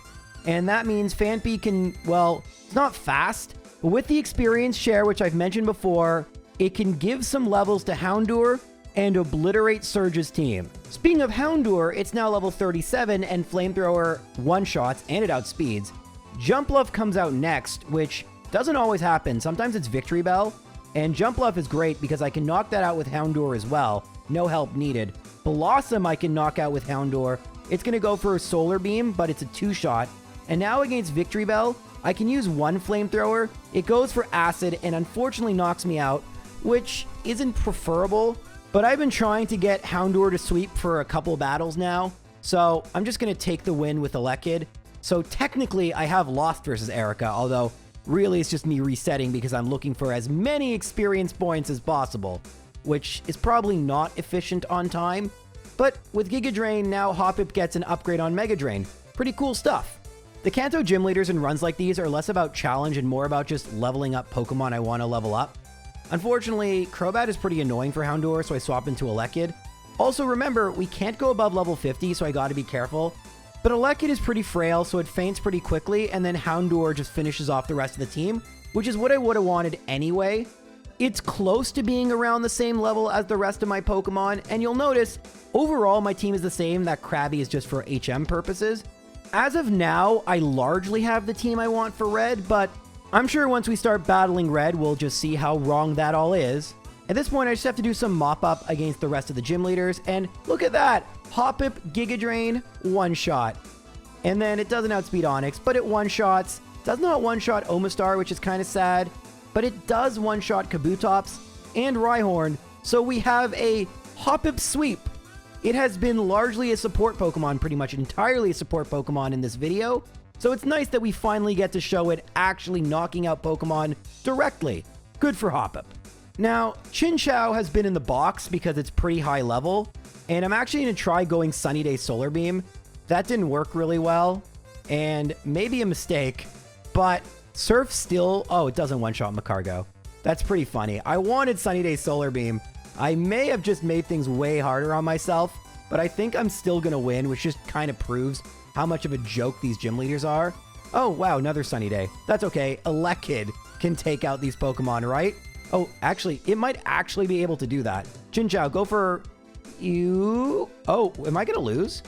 And that means Phanpy can, well, it's not fast, but with the experience share, which I've mentioned before, it can give some levels to Houndour and obliterate Surge's team. Speaking of Houndour, it's now level 37 and Flamethrower one-shots and it outspeeds. Jumpluff comes out next, which doesn't always happen. Sometimes it's Victory Bell, and Jumpluff is great because I can knock that out with Houndour as well. No help needed. Blossom I can knock out with Houndour. It's going to go for a Solar Beam, but it's a two-shot. And now against Victory Bell, I can use one Flamethrower. It goes for Acid and unfortunately knocks me out, which isn't preferable. But I've been trying to get Houndour to sweep for a couple battles now, so I'm just going to take the win with Elekid. So technically, I have lost versus Erica, although really it's just me resetting because I'm looking for as many experience points as possible, which is probably not efficient on time. But with Giga Drain, now Hoppip gets an upgrade on Mega Drain. Pretty cool stuff. The Kanto gym leaders and runs like these are less about challenge and more about just leveling up Pokemon I want to level up. Unfortunately, Crobat is pretty annoying for Houndour, so I swap into Elekid. Also remember, we can't go above level 50, so I gotta be careful. But Elekid is pretty frail, so it faints pretty quickly, and then Houndour just finishes off the rest of the team, which is what I would have wanted anyway. It's close to being around the same level as the rest of my Pokemon, and you'll notice, overall my team is the same, that Krabby is just for HM purposes. As of now, I largely have the team I want for Red, but I'm sure once we start battling Red, we'll just see how wrong that all is. At this point, I just have to do some mop-up against the rest of the gym leaders, and look at that! Hoppip, Giga Drain, one-shot. And then it doesn't outspeed Onix, but it one-shots. Does not one-shot Omastar, which is kind of sad, but it does one-shot Kabutops and Rhyhorn, so we have a Hoppip sweep. It has been largely a support Pokemon, pretty much entirely a support Pokemon in this video, so it's nice that we finally get to show it actually knocking out Pokemon directly. Good for Hoppip. Now, Chinchou has been in the box because it's pretty high level, and I'm actually going to try going Sunny Day Solar Beam. That didn't work really well, and maybe a mistake, but Surf still... Oh, it doesn't one-shot Macargo. That's pretty funny. I wanted Sunny Day Solar Beam. I may have just made things way harder on myself, but I think I'm still going to win, which just kind of proves how much of a joke these gym leaders are. Oh, wow, another Sunny Day. That's okay. Elekid can take out these Pokemon, right? Oh, actually, it might actually be able to do that. Chinchou, go for you. Oh, am I going to lose?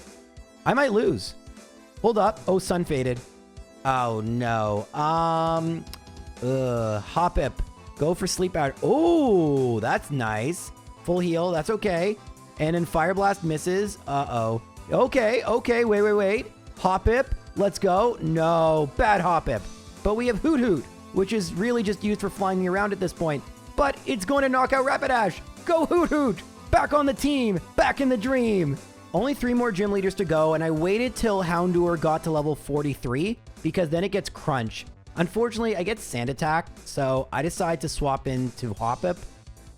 I might lose. Hold up. Oh, Sun Faded. Oh, no. Hoppip. Go for Sleep Out. Oh, that's nice. Full heal. That's okay. And then Fire Blast misses. Uh-oh. Okay. Wait. Hoppip. Let's go. No. Bad Hoppip. But we have Hoot Hoot, which is really just used for flying me around at this point. But it's going to knock out Rapidash. Go Hoot Hoot. Back on the team. Back in the dream. Only 3 more gym leaders to go, and I waited till Houndour got to level 43, because then it gets Crunch. Unfortunately, I get Sand Attack, so I decide to swap into Hoppip.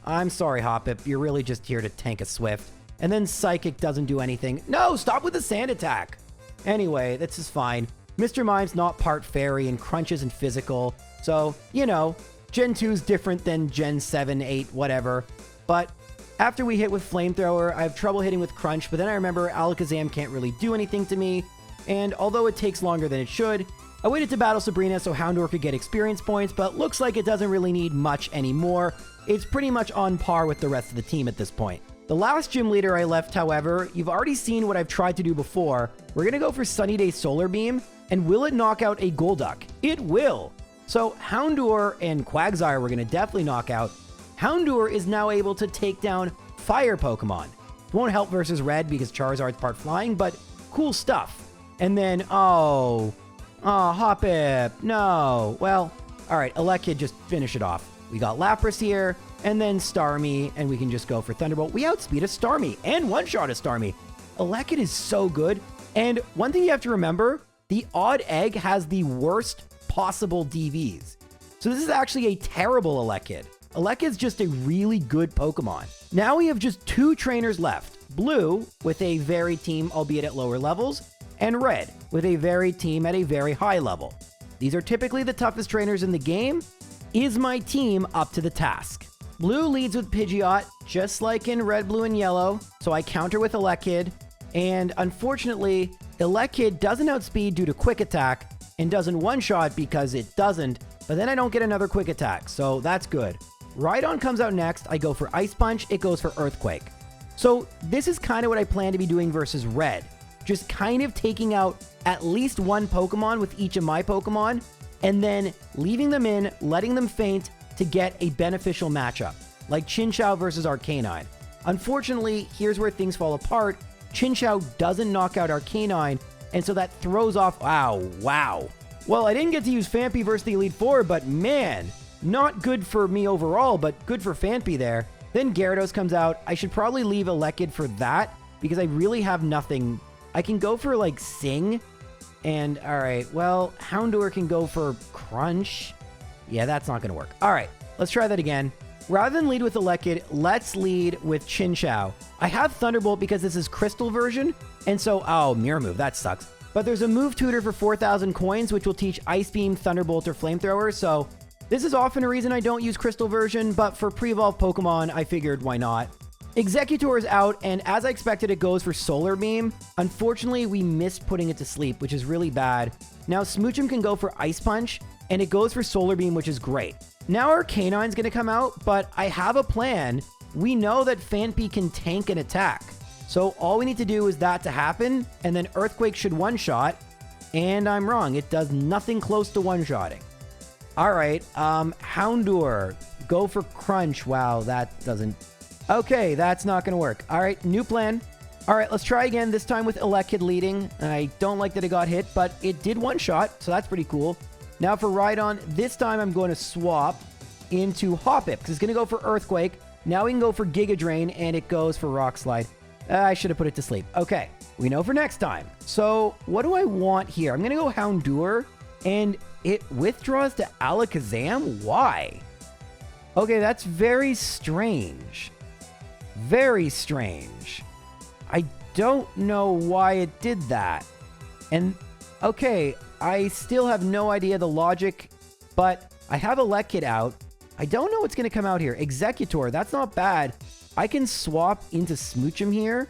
I'm sorry, Hoppip. You're really just here to tank a Swift. And then Psychic doesn't do anything. No, stop with the Sand Attack. Anyway, this is fine. Mr. Mime's not part fairy and Crunch isn't physical. So, you know, Gen 2's different than Gen 7, 8, whatever. But after we hit with Flamethrower, I have trouble hitting with Crunch, but then I remember Alakazam can't really do anything to me. And although it takes longer than it should, I waited to battle Sabrina so Houndour could get experience points, but looks like it doesn't really need much anymore. It's pretty much on par with the rest of the team at this point. The last gym leader I left, however, you've already seen what I've tried to do before. We're going to go for Sunny Day Solar Beam, and will it knock out a Golduck? It will! So Houndour and Quagsire we're going to definitely knock out. Houndour is now able to take down Fire Pokemon. It won't help versus Red because Charizard's part Flying, but cool stuff. And then, Hoppip, no. Well, alright, Elekid, just finish it off. We got Lapras here, and then Starmie, and we can just go for Thunderbolt. We outspeed a Starmie, and one-shot a Starmie. Elekid is so good, and one thing you have to remember, the Odd Egg has the worst possible DVs. So this is actually a terrible Elekid. Elekid's just a really good Pokemon. Now we have just 2 trainers left. Blue, with a varied team, albeit at lower levels, and Red, with a varied team at a very high level. These are typically the toughest trainers in the game. Is my team up to the task? Blue leads with Pidgeot, just like in Red, Blue, and Yellow, so I counter with Elekid, and unfortunately, Elekid doesn't outspeed due to Quick Attack, and doesn't one-shot because it doesn't, but then I don't get another Quick Attack, so that's good. Rhydon comes out next, I go for Ice Punch, it goes for Earthquake. So this is kind of what I plan to be doing versus Red. Just kind of taking out at least one Pokemon with each of my Pokemon, and then leaving them in, letting them faint to get a beneficial matchup, like Chinchou versus Arcanine. Unfortunately, here's where things fall apart. Chinchou doesn't knock out Arcanine, and so that throws off... Wow. Well, I didn't get to use Phanpy versus the Elite Four, but man, not good for me overall, but good for Phanpy there. Then Gyarados comes out. I should probably leave Elekid for that, because I really have nothing. I can go for, like, Sing, and, alright, well, Houndour can go for Crunch. Yeah, that's not going to work. Alright, let's try that again. Rather than lead with Elekid, let's lead with Chinchou. I have Thunderbolt because this is Crystal version, and so, Mirror Move, that sucks. But there's a move tutor for 4,000 coins, which will teach Ice Beam, Thunderbolt, or Flamethrower, so this is often a reason I don't use Crystal version, but for pre-evolved Pokemon, I figured why not. Executor is out, and as I expected, it goes for Solar Beam. Unfortunately, we missed putting it to sleep, which is really bad. Now, Smoochum can go for Ice Punch, and it goes for Solar Beam, which is great. Now Arcanine's going to come out, but I have a plan. We know that Phanpy can tank an attack. So all we need to do is that to happen, and then Earthquake should one-shot, and I'm wrong. It does nothing close to one-shotting. Alright, Houndour, go for Crunch. Wow, that doesn't... Okay, that's not going to work. Alright, new plan. Alright, let's try again, this time with Elekid leading. I don't like that it got hit, but it did one-shot, so that's pretty cool. Now for Rhydon, this time I'm going to swap into Hoppip, because it's going to go for Earthquake. Now we can go for Giga Drain, and it goes for Rock Slide. I should have put it to sleep. Okay, we know for next time. So, what do I want here? I'm going to go Houndour, and it withdraws to Alakazam? Why? Okay, that's very strange. Very strange. I don't know why it did that. And, okay, I still have no idea the logic, but I have Elekid out. I don't know what's going to come out here. Executor, that's not bad. I can swap into Smoochum here,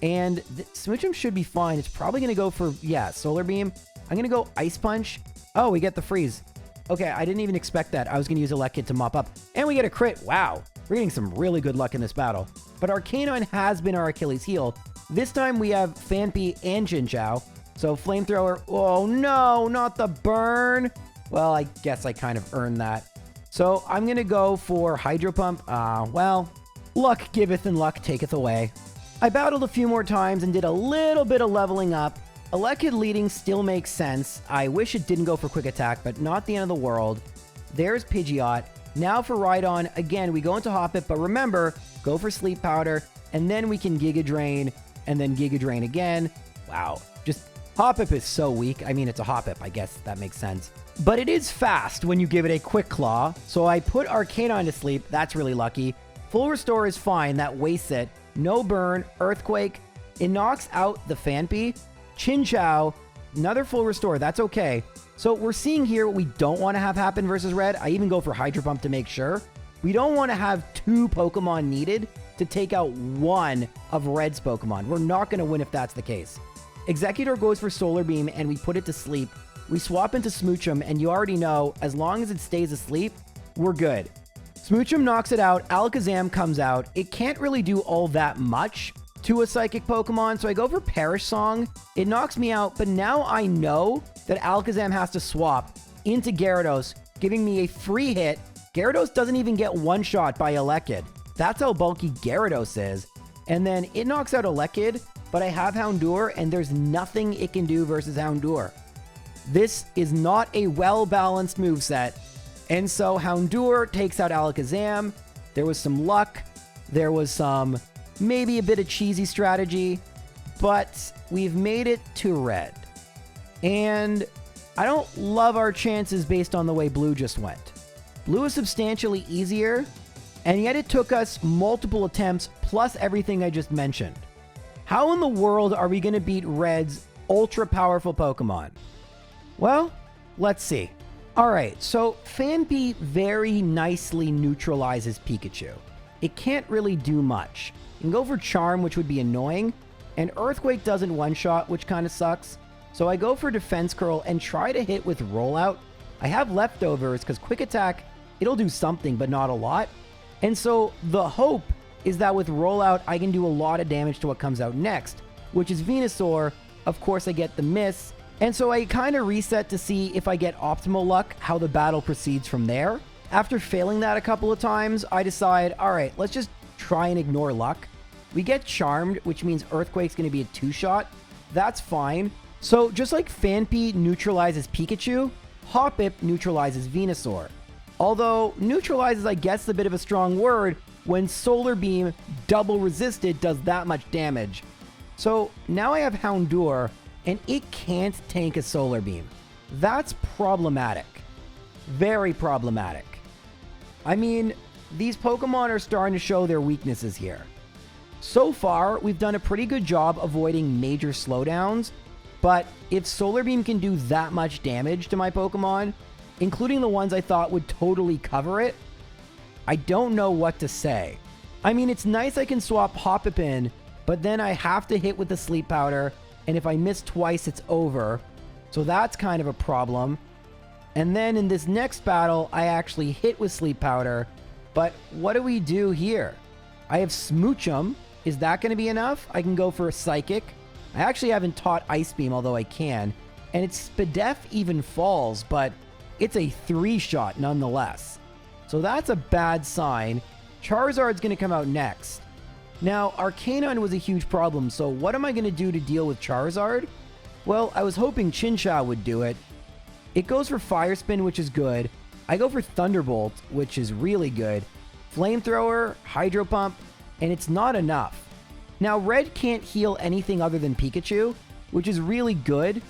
and Smoochum should be fine. It's probably going to go for, yeah, Solar Beam. I'm going to go Ice Punch. Oh, we get the freeze. Okay, I didn't even expect that. I was going to use Elekid to mop up. And we get a crit. Wow. We're getting some really good luck in this battle. But Arcanine has been our Achilles heel. This time we have Phanpy and Chinchou. So Flamethrower. Oh, no, not the burn. Well, I guess I kind of earned that. So I'm going to go for Hydro Pump. Well, luck giveth and luck taketh away. I battled a few more times and did a little bit of leveling up. Elekid leading still makes sense. I wish it didn't go for Quick Attack, but not the end of the world. There's Pidgeot. Now for Rhydon, again, we go into Hoppip, but remember, go for Sleep Powder, and then we can Giga Drain, and then Giga Drain again. Wow, just Hoppip is so weak. I mean, it's a Hoppip, I guess that makes sense. But it is fast when you give it a Quick Claw, so I put Arcanine to sleep. That's really lucky. Full Restore is fine, that wastes it. No burn, Earthquake. It knocks out the Phanpy, Chinchou, another full restore. That's okay. So we're seeing here what we don't want to have happen versus red. I even go for Hydro Pump to make sure. We don't want to have 2 Pokemon needed to take out one of red's Pokemon. We're not going to win if that's the case. Executor goes for Solar Beam and we put it to sleep. We swap into Smoochum and you already know, as long as it stays asleep, we're good. Smoochum knocks it out. Alakazam comes out. It can't really do all that much to a Psychic Pokemon, so I go for Perish Song. It knocks me out, but now I know that Alakazam has to swap into Gyarados, giving me a free hit. Gyarados doesn't even get one-shot by Elekid. That's how bulky Gyarados is. And then it knocks out Elekid, but I have Houndour, and there's nothing it can do versus Houndour. This is not a well-balanced moveset. And so Houndour takes out Alakazam. There was some luck. There was some maybe a bit of cheesy strategy, but we've made it to red. And I don't love our chances based on the way blue just went. Blue is substantially easier, and yet it took us multiple attempts plus everything I just mentioned. How in the world are we going to beat red's ultra powerful Pokemon? Well, let's see. Alright, so Phanpy very nicely neutralizes Pikachu. It can't really do much. You can go for Charm, which would be annoying, and Earthquake doesn't one-shot, which kind of sucks. So I go for Defense Curl and try to hit with Rollout. I have leftovers because Quick Attack, it'll do something, but not a lot. And so the hope is that with Rollout, I can do a lot of damage to what comes out next, which is Venusaur. Of course, I get the miss. And so I kind of reset to see if I get optimal luck, how the battle proceeds from there. After failing that a couple of times, I decide, all right, let's just try and ignore luck. We get Charmed, which means Earthquake's going to be a 2-shot. That's fine. So just like Phanpy neutralizes Pikachu, Hoppip neutralizes Venusaur. Although neutralizes, I guess, a bit of a strong word when Solar Beam double resisted does that much damage. So now I have Houndour, and it can't tank a Solar Beam. That's problematic. Very problematic. I mean, these Pokemon are starting to show their weaknesses here. So far, we've done a pretty good job avoiding major slowdowns, but if Solar Beam can do that much damage to my Pokemon, including the ones I thought would totally cover it, I don't know what to say. I mean, it's nice I can swap Hoppip in, but then I have to hit with the Sleep Powder, and if I miss twice, it's over. So that's kind of a problem. And then in this next battle, I actually hit with Sleep Powder, but what do we do here? I have Smoochum. Is that going to be enough? I can go for a Psychic. I actually haven't taught Ice Beam, although I can. And its Spadef even falls, but it's a 3-shot nonetheless. So that's a bad sign. Charizard's going to come out next. Now, Arcanine was a huge problem, so what am I going to do to deal with Charizard? Well, I was hoping Chinchou would do it. It goes for Fire Spin, which is good. I go for Thunderbolt, which is really good. Flamethrower, Hydro Pump, and it's not enough. Now, Red can't heal anything other than Pikachu, which is really good,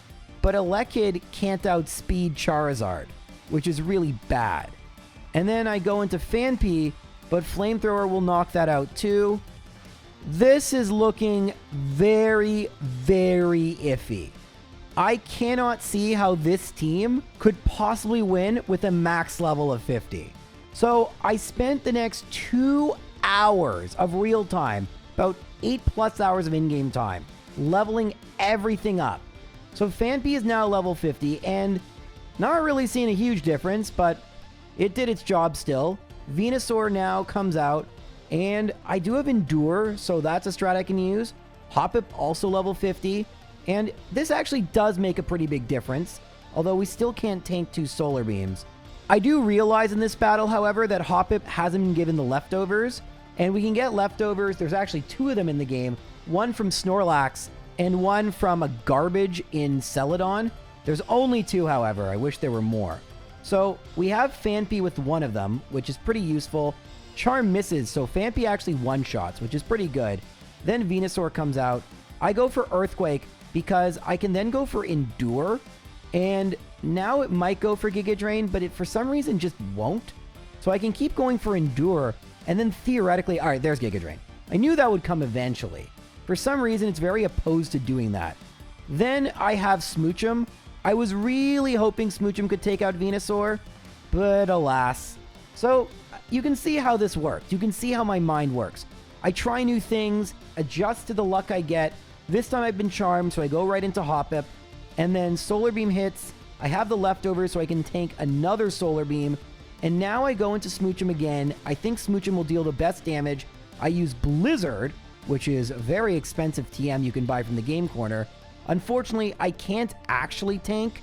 but Elekid can't outspeed Charizard, which is really bad. And then I go into Phanpy, but Flamethrower will knock that out too. This is looking very, very iffy. I cannot see how this team could possibly win with a max level of 50. So I spent the next 2 hours of real time, about 8+ hours of in-game time, leveling everything up. So Phanpy is now level 50, and not really seeing a huge difference, but it did its job still. Venusaur now comes out, and I do have Endure, so that's a strat I can use. Hoppip also level 50, and this actually does make a pretty big difference, although we still can't tank 2 Solar Beams. I do realize in this battle, however, that Hoppip hasn't been given the leftovers, and we can get leftovers. There's actually 2 of them in the game, one from Snorlax and one from a garbage in Celadon. There's only 2, however. I wish there were more. So we have Phanpy with one of them, which is pretty useful. Charm misses, so Phanpy actually one-shots, which is pretty good. Then Venusaur comes out. I go for Earthquake because I can then go for Endure, and now it might go for Giga Drain, but it for some reason just won't. So I can keep going for Endure, and then theoretically, all right, there's Giga Drain. I knew that would come eventually. For some reason, it's very opposed to doing that. Then I have Smoochum. I was really hoping Smoochum could take out Venusaur, but alas. So you can see how this works. You can see how my mind works. I try new things, adjust to the luck I get. This time I've been charmed, so I go right into Hoppip, and then Solar Beam hits. I have the leftovers so I can tank another Solar Beam, and now I go into Smoochum again. I think Smoochum will deal the best damage. I use Blizzard, which is a very expensive TM you can buy from the Game Corner. Unfortunately, I can't actually tank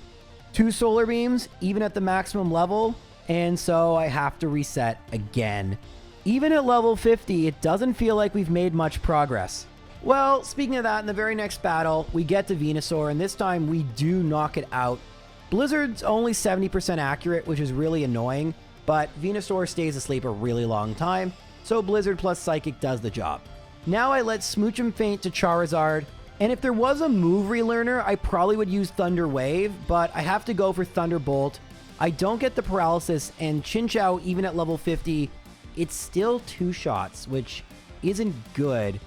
2 Solar Beams, even at the maximum level, and so I have to reset again. Even at level 50, it doesn't feel like we've made much progress. Well, speaking of that, in the very next battle, we get to Venusaur, and this time we do knock it out. Blizzard's only 70% accurate, which is really annoying, but Venusaur stays asleep a really long time, so Blizzard plus Psychic does the job. Now I let Smoochum faint to Charizard, and if there was a move relearner, I probably would use Thunder Wave, but I have to go for Thunderbolt. I don't get the paralysis, and Chinchou, even at level 50, it's still 2 shots, which isn't good.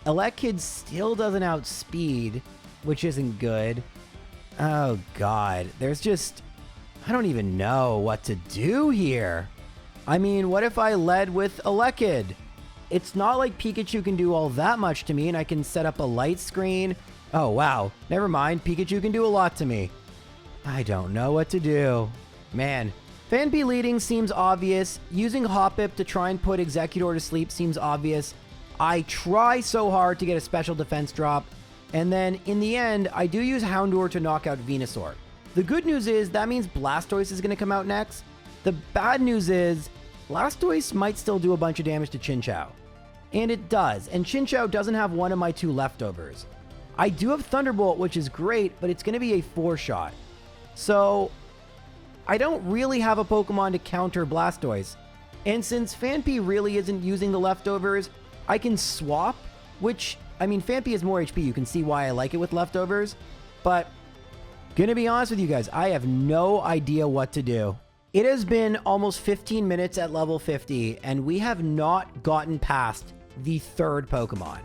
Elekid still doesn't outspeed, which isn't good. Oh god, there's just... I don't even know what to do here. I mean, what if I led with Elekid? It's not like Pikachu can do all that much to me, and I can set up a light screen. Oh wow, never mind, Pikachu can do a lot to me. I don't know what to do. Man, Fanpy leading seems obvious. Using Hoppip to try and put Exeggutor to sleep seems obvious. I try so hard to get a special defense drop, and then in the end, I do use Houndour to knock out Venusaur. The good news is that means Blastoise is going to come out next. The bad news is Blastoise might still do a bunch of damage to Chinchou. And it does, and Chinchou doesn't have one of my 2 leftovers. I do have Thunderbolt, which is great, but it's going to be a 4-shot. So I don't really have a Pokemon to counter Blastoise. And since Fanpy really isn't using the leftovers, I can swap, which, I mean, Fanpy has more HP. You can see why I like it with leftovers. But, gonna be honest with you guys, I have no idea what to do. It has been almost 15 minutes at level 50, and we have not gotten past the 3rd Pokemon.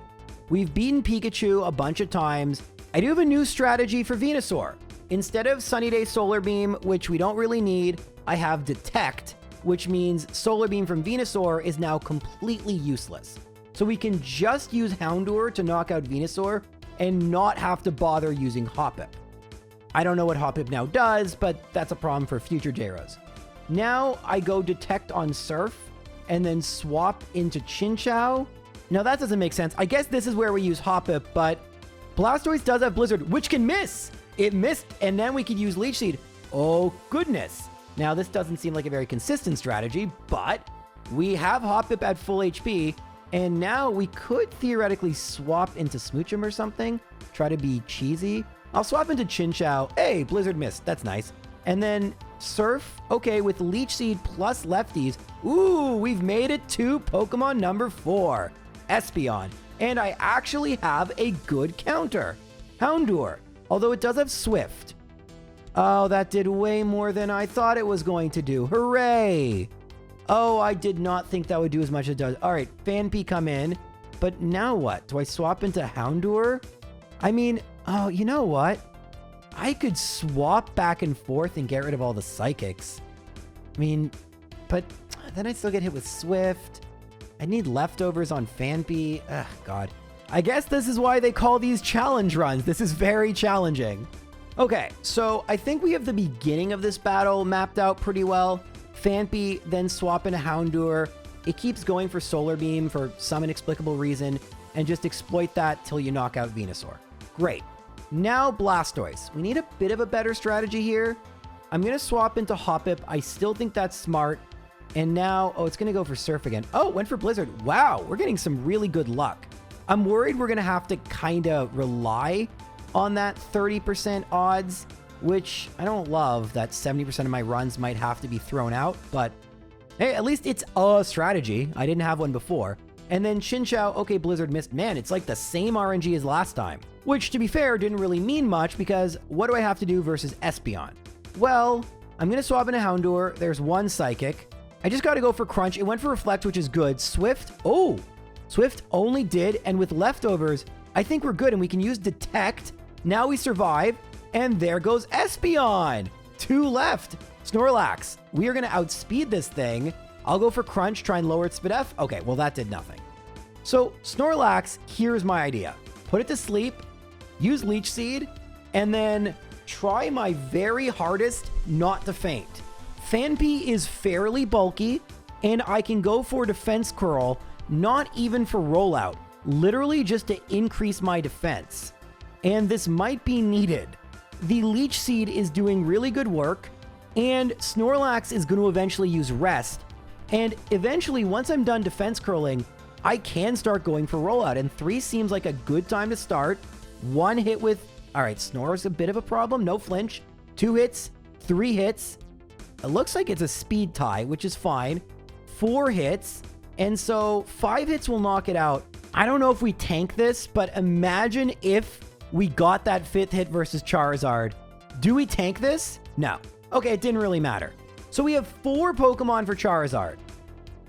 We've beaten Pikachu a bunch of times. I do have a new strategy for Venusaur. Instead of Sunny Day Solar Beam, which we don't really need, I have Detect, which means Solar Beam from Venusaur is now completely useless. So we can just use Houndour to knock out Venusaur and not have to bother using Hoppip. I don't know what Hoppip now does, but that's a problem for future JROs. Now I go Detect on Surf and then swap into Chinchou. Now that doesn't make sense. I guess this is where we use Hoppip, but Blastoise does have Blizzard, which can miss. It missed, and then we could use Leech Seed. Oh, goodness. Now, this doesn't seem like a very consistent strategy, but we have Hoppip at full HP, and now we could theoretically swap into Smoochum or something. Try to be cheesy. I'll swap into Chinchou. Hey, Blizzard missed. That's nice. And then Surf. Okay, with Leech Seed plus lefties. Ooh, we've made it to Pokemon number 4, Espeon. And I actually have a good counter. Houndour. Although it does have Swift. Oh, that did way more than I thought it was going to do. Hooray! Oh, I did not think that would do as much as it does. All right, Fanpy come in. But now what? Do I swap into Houndour? I mean, oh, you know what? I could swap back and forth and get rid of all the Psychics. I mean, but then I still get hit with Swift. I need leftovers on Fanpy. Ugh, God. I guess this is why they call these challenge runs. This is very challenging. Okay, so I think we have the beginning of this battle mapped out pretty well. Fanpy, then swap into Houndour. It keeps going for Solar Beam for some inexplicable reason, and just exploit that till you knock out Venusaur. Great. Now Blastoise. We need a bit of a better strategy here. I'm going to swap into Hoppip. I still think that's smart. And now, oh, it's going to go for Surf again. Oh, it went for Blizzard. Wow, we're getting some really good luck. I'm worried we're going to have to kind of rely on that 30% odds, which I don't love that 70% of my runs might have to be thrown out, but hey, at least it's a strategy. I didn't have one before. And then Chinchou, okay, Blizzard missed. Man, it's like the same RNG as last time, which to be fair, didn't really mean much because what do I have to do versus Espeon? Well, I'm going to swap into Houndour. There's one Psychic. I just got to go for Crunch. It went for Reflect, which is good. Swift. Oh, Swift only did. And with leftovers, I think we're good. And we can use Detect Now we survive, and there goes Espeon. 2 left. Snorlax, we are going to outspeed this thing. I'll go for Crunch, try and lower its speed F. Okay, well, that did nothing. So Snorlax, here's my idea. Put it to sleep, use Leech Seed, and then try my very hardest not to faint. Phanpy is fairly bulky, and I can go for Defense Curl, not even for rollout, literally just to increase my defense. And this might be needed. The Leech Seed is doing really good work, and Snorlax is going to eventually use Rest. And eventually, once I'm done defense curling, I can start going for rollout. And 3 seems like a good time to start. 1 hit with... All right, Snor's a bit of a problem. No flinch. 2 hits. 3 hits. It looks like it's a speed tie, which is fine. 4 hits. And so 5 hits will knock it out. I don't know if we tank this, but imagine if we got that 5th hit versus Charizard. Do we tank this? No. Okay, it didn't really matter. So we have 4 Pokemon for Charizard.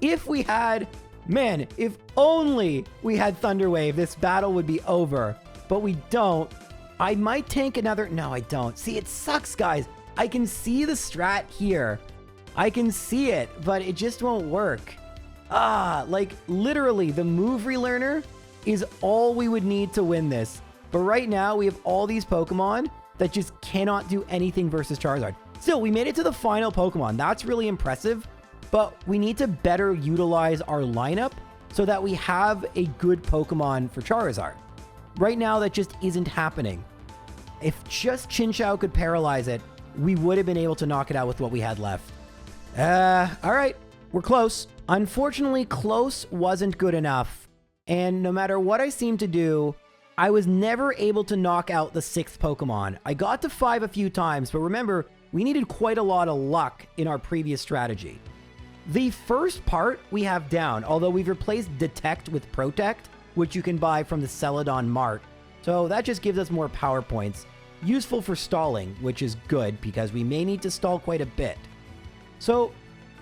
If we had... Man, if only we had Thunder Wave, this battle would be over. But we don't. I might tank another... No, I don't. See, it sucks, guys. I can see the strat here. I can see it, but it just won't work. Like, literally, the move relearner is all we would need to win this. But right now, we have all these Pokemon that just cannot do anything versus Charizard. Still, we made it to the final Pokemon. That's really impressive, but we need to better utilize our lineup so that we have a good Pokemon for Charizard. Right now, that just isn't happening. If just Chinchou could paralyze it, we would have been able to knock it out with what we had left. All right, we're close. Unfortunately, close wasn't good enough. And no matter what I seemed to do, I was never able to knock out the 6th Pokemon. I got to 5 a few times, but remember, we needed quite a lot of luck in our previous strategy. The first part we have down, although we've replaced Detect with Protect, which you can buy from the Celadon Mart. So that just gives us more power points. Useful for stalling, which is good because we may need to stall quite a bit. So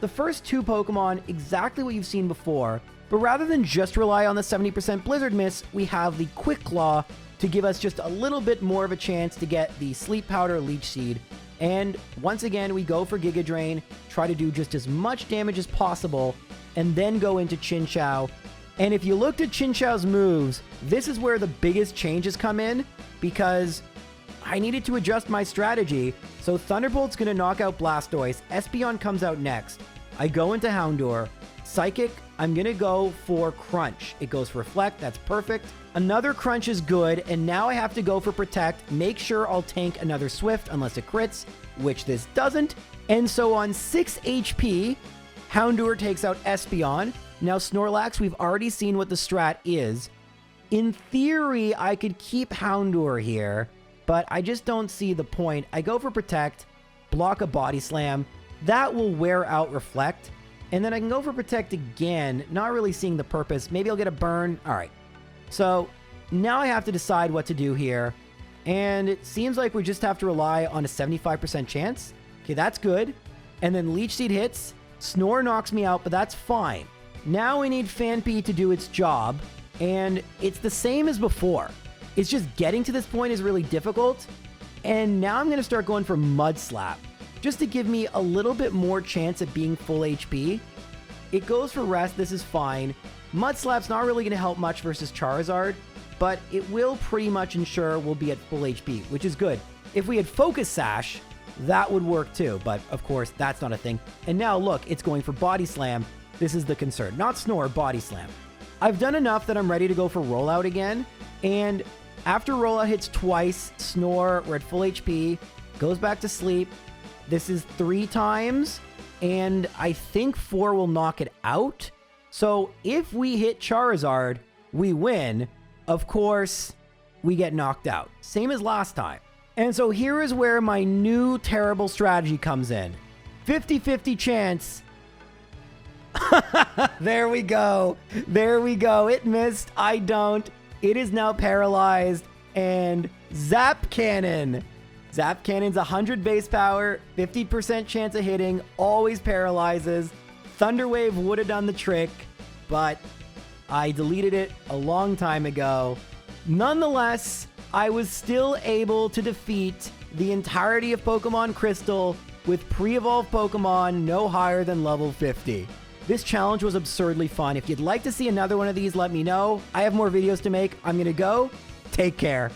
the first 2 Pokemon, exactly what you've seen before, but rather than just rely on the 70% Blizzard Miss, we have the Quick Claw to give us just a little bit more of a chance to get the Sleep Powder Leech Seed. And once again, we go for Giga Drain, try to do just as much damage as possible, and then go into Chinchou. And if you looked at Chinchou's moves, this is where the biggest changes come in, because I needed to adjust my strategy. So Thunderbolt's going to knock out Blastoise, Espeon comes out next. I go into Houndour. Psychic, I'm going to go for Crunch. It goes for Reflect, that's perfect. Another Crunch is good, and now I have to go for Protect. Make sure I'll tank another Swift unless it crits, which this doesn't. And so on 6 HP, Houndour takes out Espeon. Now Snorlax, we've already seen what the strat is. In theory, I could keep Houndour here, but I just don't see the point. I go for Protect, block a Body Slam. That will wear out Reflect. And then I can go for Protect again, not really seeing the purpose. Maybe I'll get a burn. All right. So now I have to decide what to do here. And it seems like we just have to rely on a 75% chance. Okay, that's good. And then Leech Seed hits. Snore knocks me out, but that's fine. Now we need Phanpy to do its job. And it's the same as before. It's just getting to this point is really difficult. And now I'm going to start going for Mud Slap, just to give me a little bit more chance at being full HP. It goes for Rest, this is fine. Mud Slap's not really going to help much versus Charizard, but it will pretty much ensure we'll be at full HP, which is good. If we had Focus Sash, that would work too, but of course, that's not a thing. And now look, it's going for Body Slam. This is the concern. Not Snore, Body Slam. I've done enough that I'm ready to go for Rollout again, and after Rollout hits twice, Snore, we're at full HP, goes back to sleep. This is 3 times, and I think 4 will knock it out. So if we hit Charizard, we win. Of course, we get knocked out. Same as last time. And so here is where my new terrible strategy comes in. 50-50 chance. There we go. There we go. It missed. I don't. It is now paralyzed. And Zap Cannon. Zap Cannon's 100 base power, 50% chance of hitting, always paralyzes. Thunder Wave would have done the trick, but I deleted it a long time ago. Nonetheless, I was still able to defeat the entirety of Pokemon Crystal with pre-evolved Pokemon no higher than level 50. This challenge was absurdly fun. If you'd like to see another one of these, let me know. I have more videos to make. I'm gonna go. Take care.